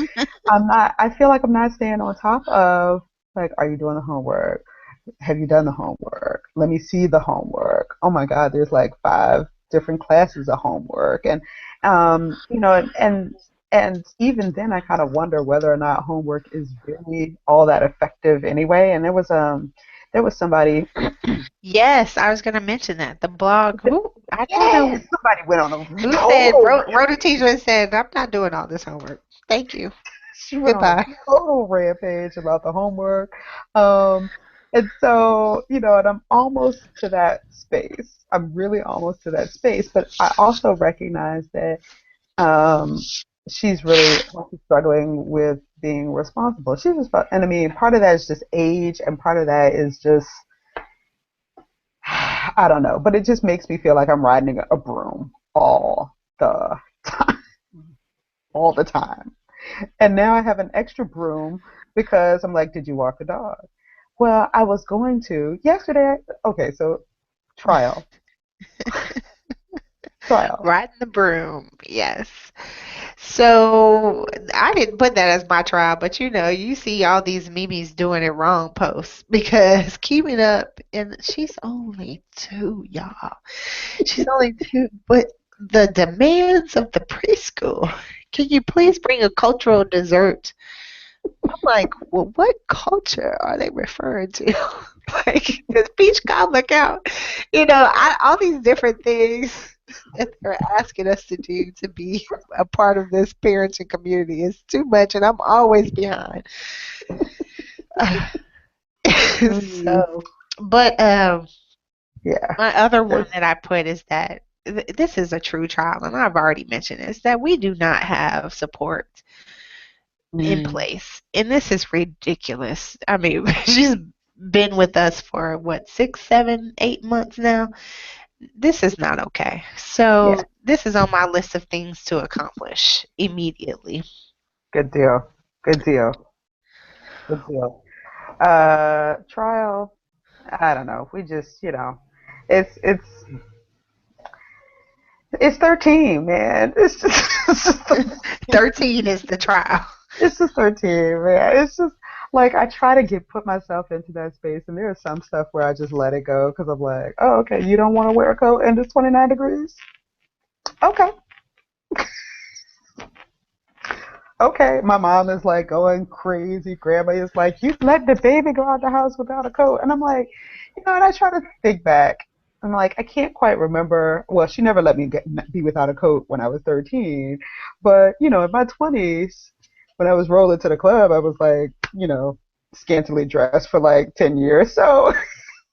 I feel like I'm not staying on top of, like, are you doing the homework? Have you done the homework? Let me see the homework. Oh my God, there's like five different classes of homework, and and even then, I kind of wonder whether or not homework is really all that effective anyway. And there was somebody, Yes, I was going to mention that. The blog, who, I don't yeah, know somebody went on a who said, total wrote a teacher and said, I'm not doing all this homework. Thank you. she went on a Goodbye. total rampage about the homework. Um, and so, and I'm almost to that space. I'm really almost to that space, but I also recognize that um, she's really struggling with being responsible. She's just, and I mean, part of that is just age, and part of that is just, I don't know, but it just makes me feel like I'm riding a broom the time, all the time. And now I have an extra broom because I'm like, did you walk the dog? Well, I was going to yesterday. Okay, so trial, trial. Riding the broom. Yes. So I didn't put that as my trial, but you see all these Mimi's doing it wrong posts because keeping up, and she's only two, y'all. She's only two, but the demands of the preschool. Can you please bring a cultural dessert? I'm like, well, what culture are they referring to? Like, does peach cobbler count? All these different things that they're asking us to do to be a part of this parenting community is too much, and I'm always behind. Mm, So, but yeah. my other one This, that I put is that this is a true trial, and I've already mentioned this, that we do not have support in mm, place. And this is ridiculous. I mean, she's been with us for what, 6, 7, 8 months now. This is not okay. yeah. So, this is on my list of things to accomplish immediately. Good deal. Good deal. Good deal. Trial. I don't know. We just, it's it's it's 13, man. It's just 13 is the trial. It's just 13, man. It's just like I try to put myself into that space, and there is some stuff where I just let it go because I'm like, oh, okay, you don't want to wear a coat and it's 29 degrees? Okay, okay. My mom is like going crazy. Grandma is like, you let the baby go out the house without a coat, and I'm like, and I try to think back. I'm like, I can't quite remember. Well, she never let me be without a coat when I was 13, but in my 20s, when I was rolling to the club, I was like, scantily dressed for like 10 years. So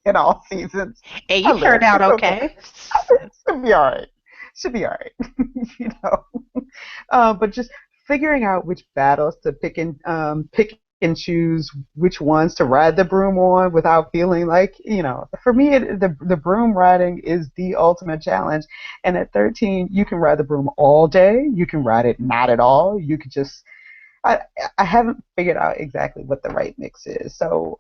in all seasons, And I you turned lived. out It's okay. okay. It should be all right. Should be all right. you know. But just figuring out which battles to pick and choose which ones to ride the broom on without feeling like, for me, the broom riding is the ultimate challenge. And at 13, you can ride the broom all day. You can ride it not at all. You could just I I haven't figured out exactly what the right mix is. So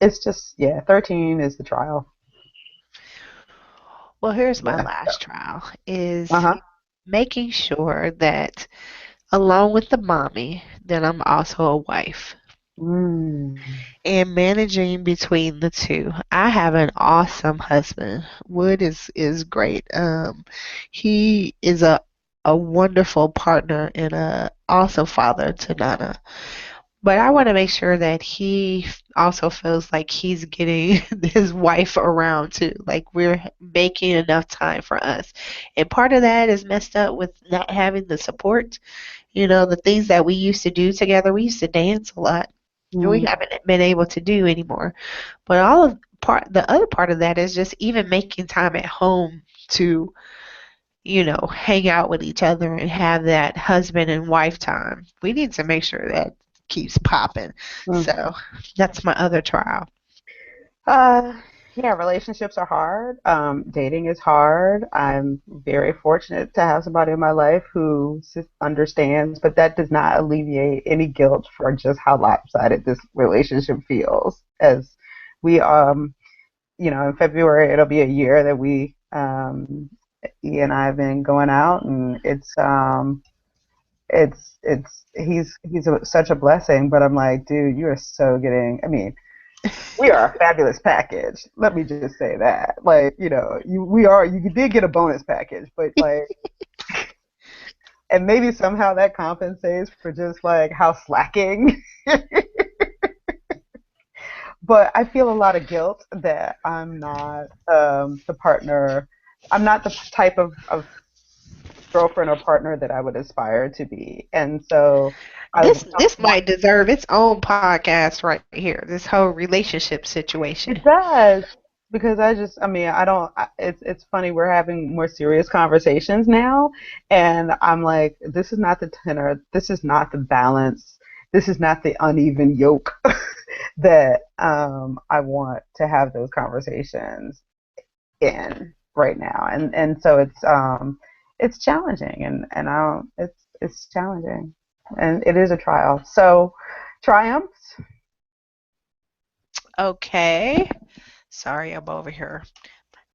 it's just, yeah, 13 is the trial. Well, here's my Yeah. last trial is Uh-huh. making sure that along with the mommy, that I'm also a wife Mm. and managing between the two. I have an awesome husband. Wood is great. He is a wonderful partner and a awesome father to Nana. But I want to make sure that he also feels like he's getting his wife around too. Like we're making enough time for us. And part of that is messed up with not having the support. You know, the things that we used to do together. We used to dance a lot. We Mm, haven't been able to do anymore. But all of the other part of that is just even making time at home to, hang out with each other and have that husband and wife time. We need to make sure that keeps popping. mm. So that's my other trial. Uh, yeah, relationships are hard. Dating is hard. I'm very fortunate to have somebody in my life who understands, but that does not alleviate any guilt for just how lopsided this relationship feels. As we, in February it'll be a year that he and I have been going out, and he's such a blessing. But I'm like, dude, you are so getting. I mean, we are a fabulous package. Let me just say that. Like, you did get a bonus package, but like, and maybe somehow that compensates for just like how slacking. But I feel a lot of guilt that I'm not the partner. I'm not the type of girlfriend or partner that I would aspire to be. And so I This don't want. might deserve its own podcast right here. This whole relationship situation. It does, because I mean, I don't. It's funny, we're having more serious conversations now, and I'm like, this is not the tenor. This is not the balance. This is not the uneven yoke that I want to have those conversations in right now. And so it's challenging, and I don't, it's challenging, and it is a trial. So triumphs. Okay. Sorry, I'm over here.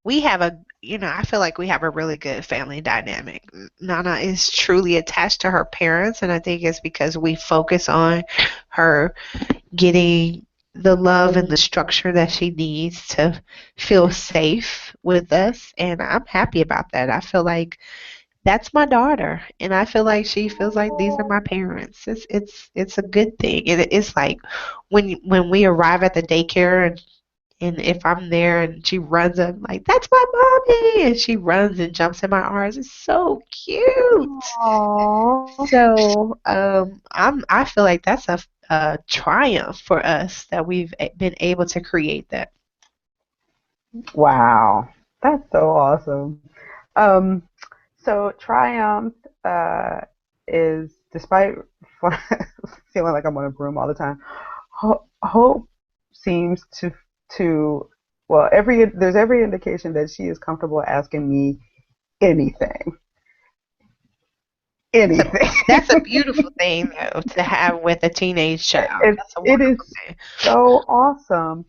We have I feel like we have a really good family dynamic. Nana is truly attached to her parents, and I think it's because we focus on her getting the love and the structure that she needs to feel safe with us, and I'm happy about that. I feel like that's my daughter, and I feel like she feels like these are my parents. It's a good thing, and it's like when we arrive at the daycare and if I'm there and she runs up like, that's my mommy, and she runs and jumps in my arms, it's so cute. Aww. So I feel like that's a triumph for us that we've been able to create that. Wow, that's so awesome. Um, so triumph is, despite feeling like I'm on a broom all the time, hope seems to well, there's every indication that she is comfortable asking me anything, That's a anything. that's a beautiful thing though to have with a teenage child. it That's a it wonderful is thing. so awesome.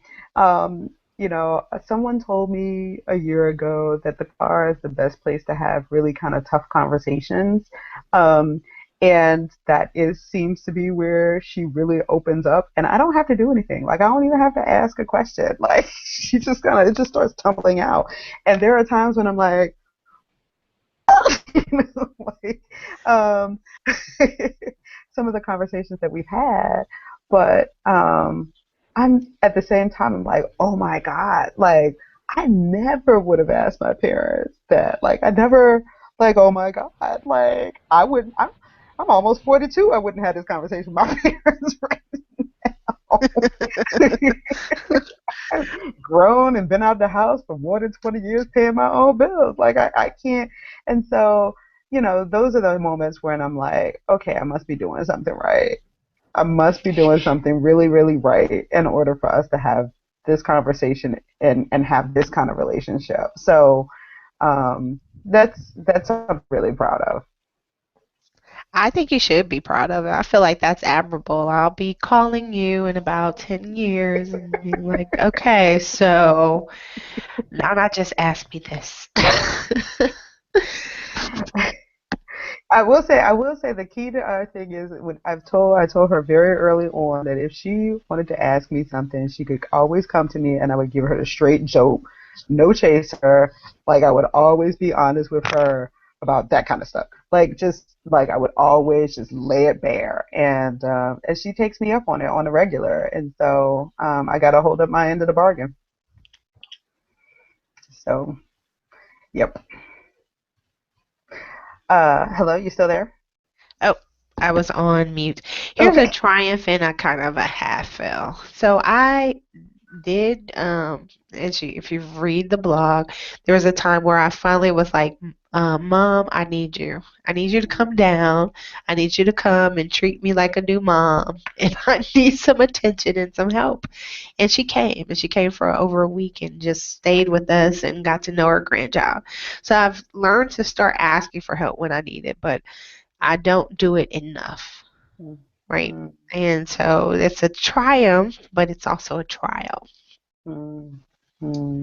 Someone told me a year ago that the car is the best place to have really kind of tough conversations. Um, and that is seems to be where she really opens up, and I don't have to do anything. Like, I don't even have to ask a question. Like, it just starts tumbling out. And there are times when I'm like, like, um, some of the conversations that we've had, but I'm at the same time, I'm like, oh my God, like, I never would have asked my parents that. Like, I never, like, oh my God, like, I wouldn't. I'm almost 42. I wouldn't have this conversation with my parents right now. I've grown and been out of the house for more than 20 years paying my own bills. Like, I can't. And so, those are the moments when I'm like, okay, I must be doing something right. I must be doing something really, really right in order for us to have this conversation and have this kind of relationship. So that's what I'm really proud of. I think you should be proud of it. I feel like that's admirable. I'll be calling you in about 10 years and be like, okay, so now not just ask me this. I will say the key to our thing is, when I told her very early on that if she wanted to ask me something, she could always come to me, and I would give her a straight joke, no chaser. Like, I would always be honest with her. about that kind of stuff. Like just like I would always just lay it bare, and she takes me up on it on a regular, and so I got to hold up my end of the bargain. So yep. Hello, you still there? Oh, I was on mute. Here's a Okay. triumph and a kind of a half fail. So I did, as you, if you read the blog, there was a time where I finally was like, Mom, I need you. I need you to come down. I need you to come and treat me like a new mom. And I need some attention and some help. And she came, and she came for over a week and just stayed with us and got to know her grandchild. So I've learned to start asking for help when I need it, but I don't do it enough, right? Mm-hmm. And so it's a triumph, but it's also a trial. Mm-hmm.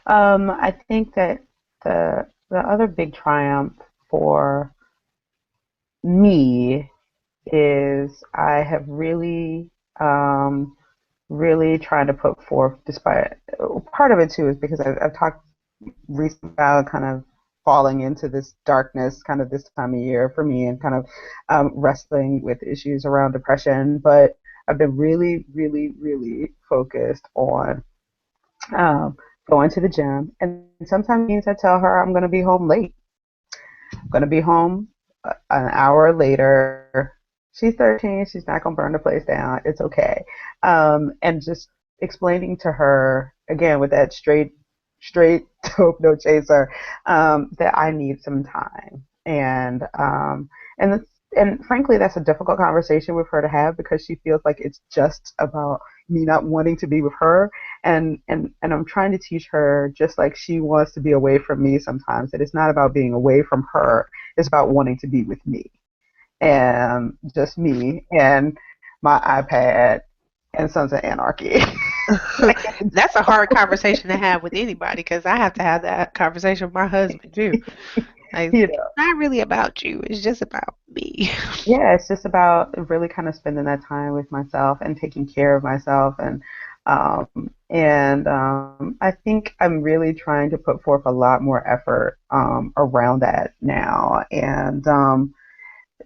I think that the other big triumph for me is I have really trying to put forth, despite part of it too is because I've talked recently about kind of falling into this darkness kind of this time of year for me and kind of wrestling with issues around depression. But I've been really focused on um, going to the gym. And sometimes it means I tell her I'm going to be home late. I'm going to be home an hour later. She's 13. She's not going to burn the place down. It's okay. And just explaining to her, again, with that straight dope, no chaser, that I need some time. And that's, and frankly, that's a difficult conversation with her to have because she feels like it's just about me not wanting to be with her, and I'm trying to teach her just like she wants to be away from me sometimes, that it's not about being away from her, it's about wanting to be with me, and just me and my iPad and Sons of Anarchy. That's a hard conversation to have with anybody because I have to have that conversation with my husband too. Like, You it's know, not really about you, it's just about me. yeah, it's just about really kind of spending that time with myself and taking care of myself, and I think I'm really trying to put forth a lot more effort around that now, and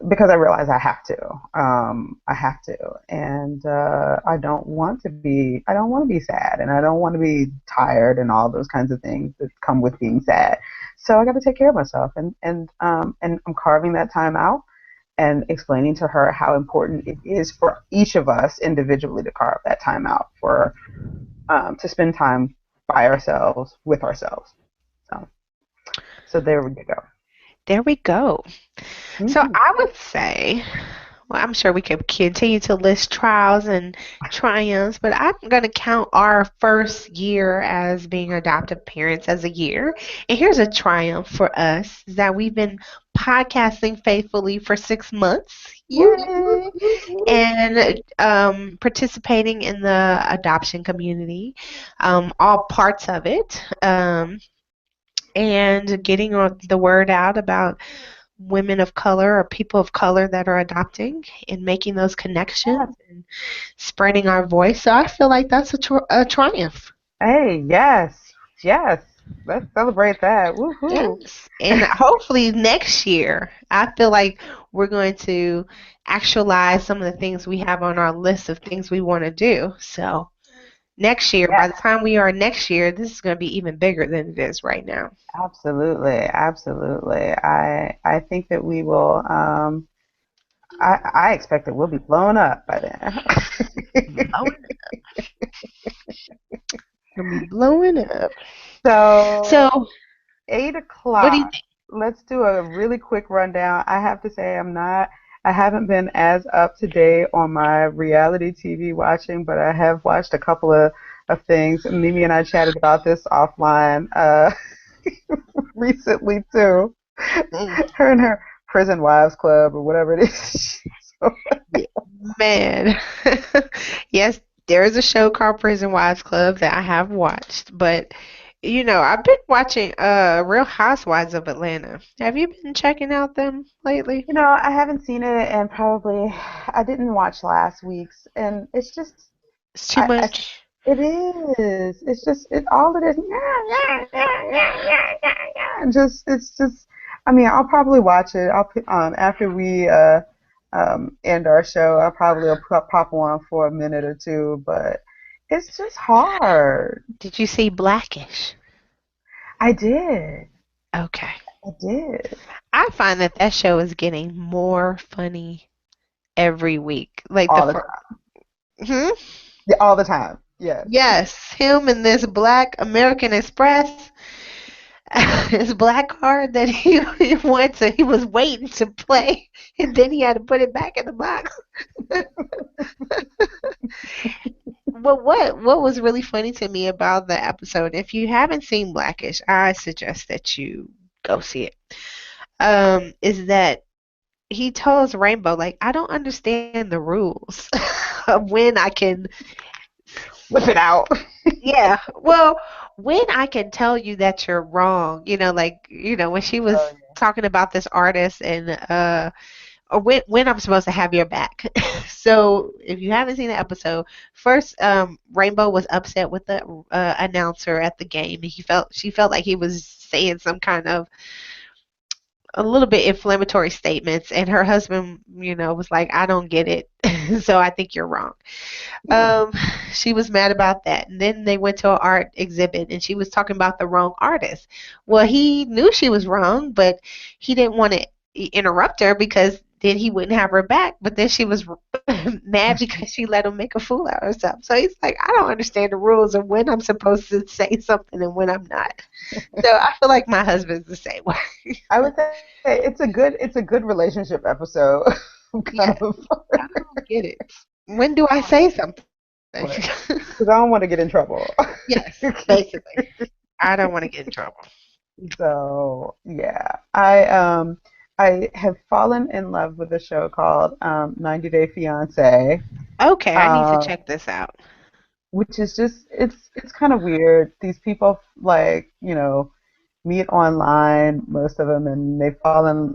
because I realize I have to. I have to, and I don't want to be sad, and I don't want to be tired, and all those kinds of things that come with being sad. So I got to take care of myself, and I'm carving that time out and explaining to her how important it is for each of us individually to carve that time out for to spend time by ourselves with ourselves. So, so there we go. There we go. So Hmm. I would say, well, I'm sure we could continue to list trials and triumphs, but I'm going to count our first year as being adoptive parents as a year. And here's a triumph for us is that we've been podcasting faithfully for 6 months. Woo, woo, Yay! woo, woo. And participating in the adoption community, all parts of it, and getting the word out about women of color or people of color that are adopting and making those connections and spreading our voice. So I feel like that's a triumph. Hey, yes, yes. Let's celebrate that. Woohoo. Yes. And hopefully next year, I feel like we're going to actualize some of the things we have on our list of things we want to do. So next year, Yeah, by the time we are next year, this is going to be even bigger than it is right now. absolutely, absolutely. I think that we will. I expect that we'll be blown up by then. Blowing up. Gonna be blowing up. So So, eight what do you o'clock. think? Let's do a really quick rundown. I have to say I haven't been as up to date on my reality TV watching, but I have watched a couple of things. Mimi and I chatted about this offline recently too. Mm, Her and her Prison Wives Club or whatever it is. So, yeah, man. Yes, there is a show called Prison Wives Club that I have watched, but I've been watching Real Housewives of Atlanta. Have you been checking out them lately? I haven't seen it, and probably I didn't watch last week's, and it's just It's too I much. It is. It's just it all it is. Yeah, yeah, yeah, yeah, yeah, yeah, yeah. And just it's just. I mean, I'll probably watch it. After we end our show, I'll probably pop on for a minute or two. But it's just hard. Did you see Blackish? I did. Okay. I did. I find that that show is getting more funny every week. Like the All the first. time. Hmm? Yeah, all the time. Yes. Yes, him and this black American Express, his black card that he went to, he was waiting to play, and then he had to put it back in the box. But what was really funny to me about the episode, if you haven't seen Blackish, I suggest that you go see it. Is that he tells Rainbow like, I don't understand the rules of when I can. Whip it out. Yeah, well, when I can tell you that you're wrong, like, when she Oh was talking about this artist and or when I'm supposed to have your back. So if you haven't seen the episode, first Rainbow was upset with the announcer at the game, and she felt like he was saying some kind of a little bit inflammatory statements, and her husband, was like, I don't get it, so I think you're wrong. yeah. Um, she was mad about that. And then they went to an art exhibit and she was talking about the wrong artist. Well, he knew she was wrong, but he didn't want to interrupt her because then he wouldn't have her back. But then she was mad because she let him make a fool out of herself. So he's like, I don't understand the rules of when I'm supposed to say something and when I'm not. So I feel like my husband's the same way. I would say it's a good relationship episode. Kind Yeah, of. I don't get it. When do I say something? Right. Because I don't want to get in trouble. Yes, basically. I don't want to get in trouble. So yeah, I have fallen in love with a show called 90 Day Fiance, Okay, I need to um, check this out. which is just it's kind of weird. These people like meet online, most of them, and they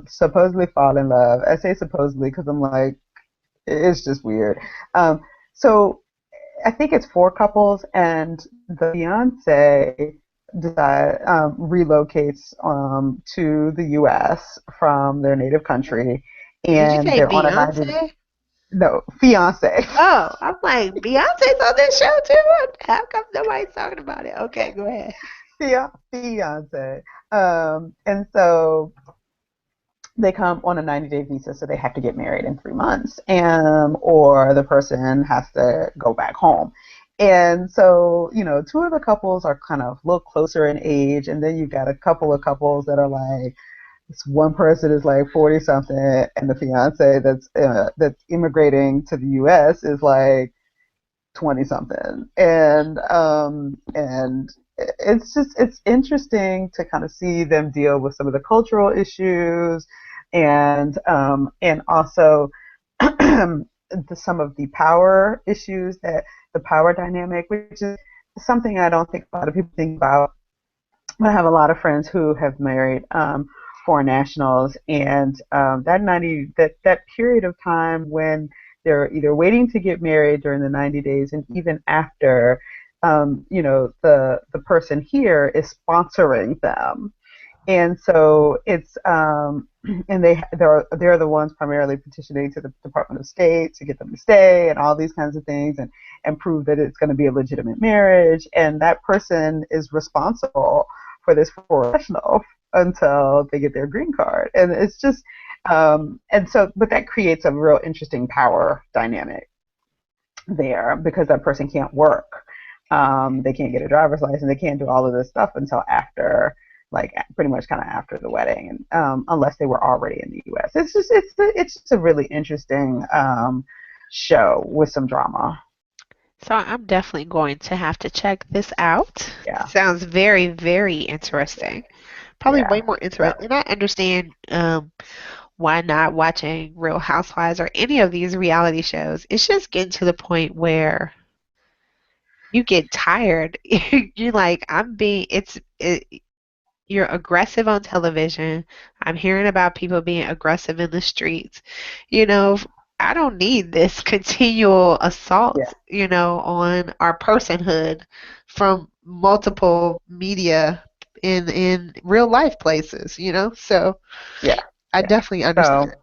supposedly fall in love. I say supposedly because I'm like it's just weird. So I think it's four couples, and the fiance relocates to the U.S. from their native country, Did you and say they're on a 90 Beyonce? no fiance. Oh, I'm like, Beyonce's on this show too? How come nobody's talking about it? Okay, go ahead. Fiance. And so they come on a 90-day visa, so they have to get married in 3 months, or the person has to go back home. And so, two of the couples are kind of a little closer in age, and then you've got a couple of couples that are like, this one person is like 40 something, and the fiance that's immigrating to the U.S. is like 20 something, and it's interesting to kind of see them deal with some of the cultural issues, and also some of the power issues, that the power dynamic, which is something I don't think a lot of people think about. I have a lot of friends who have married foreign nationals, and that period of time when they're either waiting to get married during the 90 days, and even after, the person here is sponsoring them, and so it's and they're the ones primarily petitioning to the Department of State to get them to stay and all these kinds of things, and prove that it's going to be a legitimate marriage, and that person is responsible for this professional until they get their green card, and it's just and so but that creates a real interesting power dynamic there, because that person can't work. They can't get a driver's license. They can't do all of this stuff until after, like pretty much kind of after the wedding, and unless they were already in the U.S. It's just a really interesting show with some drama. So I'm definitely going to have to check this out. Yeah, Sounds very, very interesting. Probably way yeah, more yeah. interesting. And I understand why not watching Real Housewives or any of these reality shows. It's just getting to the point where you get tired. You're like, you're aggressive on television. I'm hearing about people being aggressive in the streets. You know, I don't need this continual Yeah, assault, on our personhood from multiple media in real life places. So yeah, I yeah. definitely understand.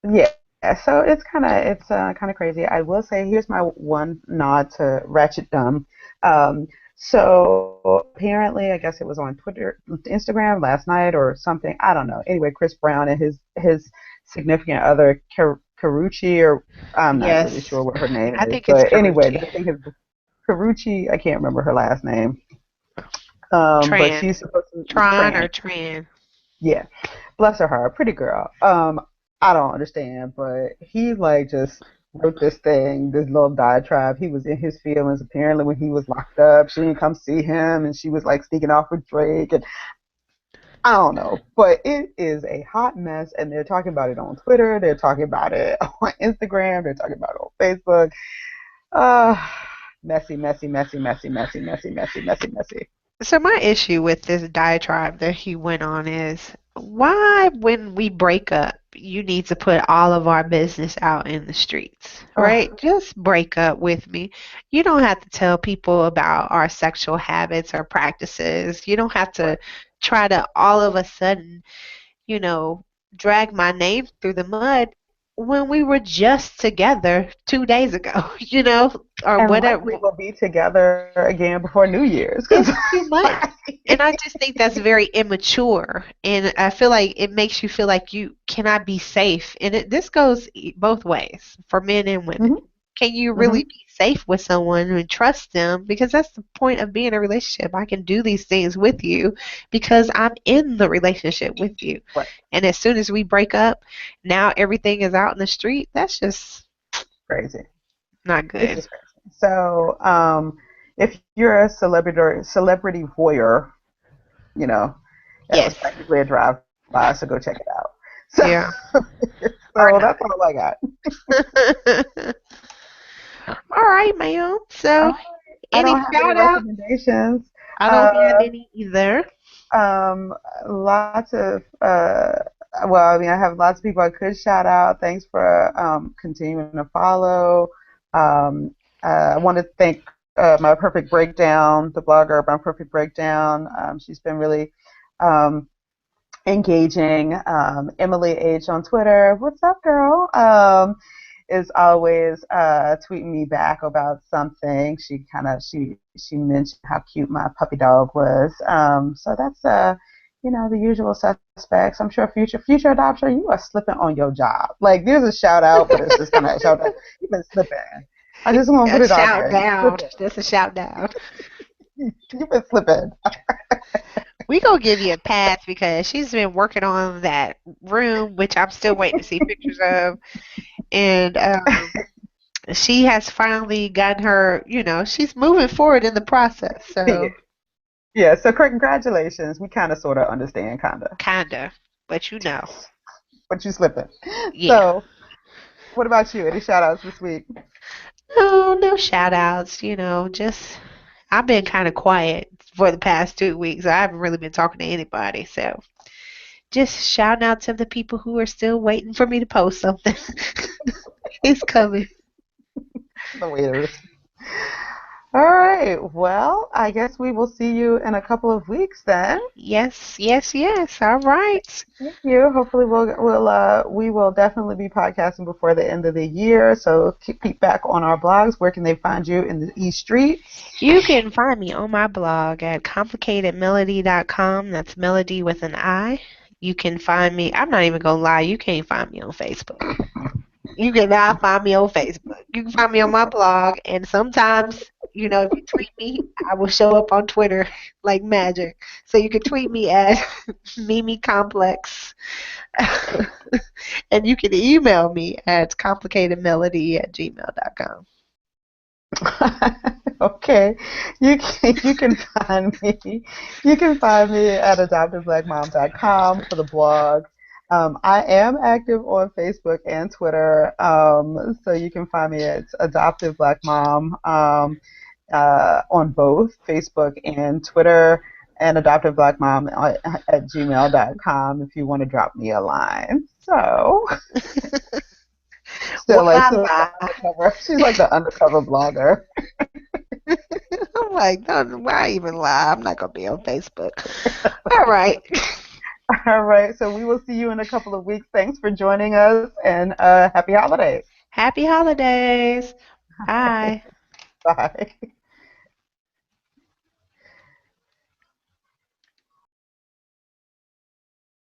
So yeah, so it's kind of crazy. I will say here's my one nod to Ratchetdom. So apparently, I guess it was on Twitter, Instagram last night or something. I don't know. Anyway, Chris Brown and his significant other Karuchi, or I'm not really Yes, sure what her name I is, think it's but anyway, Karuchi. I think it's Karuchi. I can't remember her last name. But Tran. she's supposed to Tron or Tran. Tran. Yeah, bless her, pretty girl. I don't understand, but he like just wrote this thing, this little diatribe. He was in his feelings apparently when he was locked up. She didn't come see him, and she was like sneaking off with Drake, and I don't know. But it is a hot mess, and they're talking about it on Twitter. They're talking about it on Instagram. They're talking about it on Facebook. Uh, messy, messy, messy, messy, messy, messy, messy, messy, messy. So my issue with this diatribe that he went on is why, when we break up, you need to put all of our business out in the streets, Oh, right? Just break up with me. You don't have to tell people about our sexual habits or practices. You don't have to try to all of a sudden, you know, drag my name through the mud when we were just together 2 days ago, or and whatever. likely we'll be together again before New Year's, because It's too much. And I just think that's very immature. And I feel like it makes you feel like you cannot be safe. And this goes both ways for men and women. hmm Can you really hmm be safe with someone and trust them? Because that's the point of being in a relationship. I can do these things with you because I'm in the relationship with you. right, And as soon as we break up, now everything is out in the street. That's just crazy. not It's good. just crazy. So, if you're a celebrity voyeur, you know, that was Yes. practically a drive-by, so go check it out. So, Yeah. Or so that's not. all I got. All right, ma'am. Uh, So, I any don't have any shout out? recommendations. I don't have Uh, any either. um, lots of well, I mean, I have lots of people I could shout out. Thanks for continuing to follow. Um, I want to thank my perfect breakdown, the blogger, my perfect breakdown. She's been really um, engaging. Emily H on Twitter. What's up, girl? Is always tweeting me back about something. She mentioned how cute my puppy dog was. So that's the usual suspects. I'm sure future adoption, you are slipping on your job. Like there's a shout out, but it's just kind of a shout out. You've been slipping. I just want to A put it out shout there. You down. slipping. That's a shout down. You've been slipping. We gonna give you a pass because she's been working on that room, which I'm still waiting to see pictures of, and she has finally gotten her. She's moving forward in the process. Yeah. So Yeah. So congratulations. We kind of sort of understand, kind of, kinda, but but you slipping. yeah. So what about you? Any shout outs this week? No, no shout outs. Just I've been kind of quiet for the past 2 weeks. I haven't really been talking to anybody. So just shouting out to the people who are still waiting for me to post something. It's coming. The waiters. All right. Well, I guess we will see you in a couple of weeks then. Yes, yes, yes. All right. Thank you. Hopefully we will definitely be podcasting before the end of the year. So keep back on our blogs. Where can they find you in the East Streets? You can find me on my blog at complicatedmelody.com. That's melody with an I. You can find me, I'm not even going to lie, you can't find me on Facebook. You cannot find me on Facebook. You can find me on my blog, and sometimes, if you tweet me, I will show up on Twitter like magic. So you can tweet me at Mimi Complex, and you can email me at complicatedmelody@gmail.com. Okay. You can find me. You can find me at adoptiveblackmom.com for the blog. I am active on Facebook and Twitter, so you can find me at Adoptive Black Mom on both Facebook and Twitter, and Adoptive Black Mom at gmail.com if you want to drop me a line. So, Still like Why she's like the lie? undercover. She's like the undercover blogger. I'm like, no, why even lie? I'm not gonna be on Facebook. All right. All right. So we will see you in a couple of weeks. Thanks for joining us, and happy holidays. Happy holidays. Bye. Bye.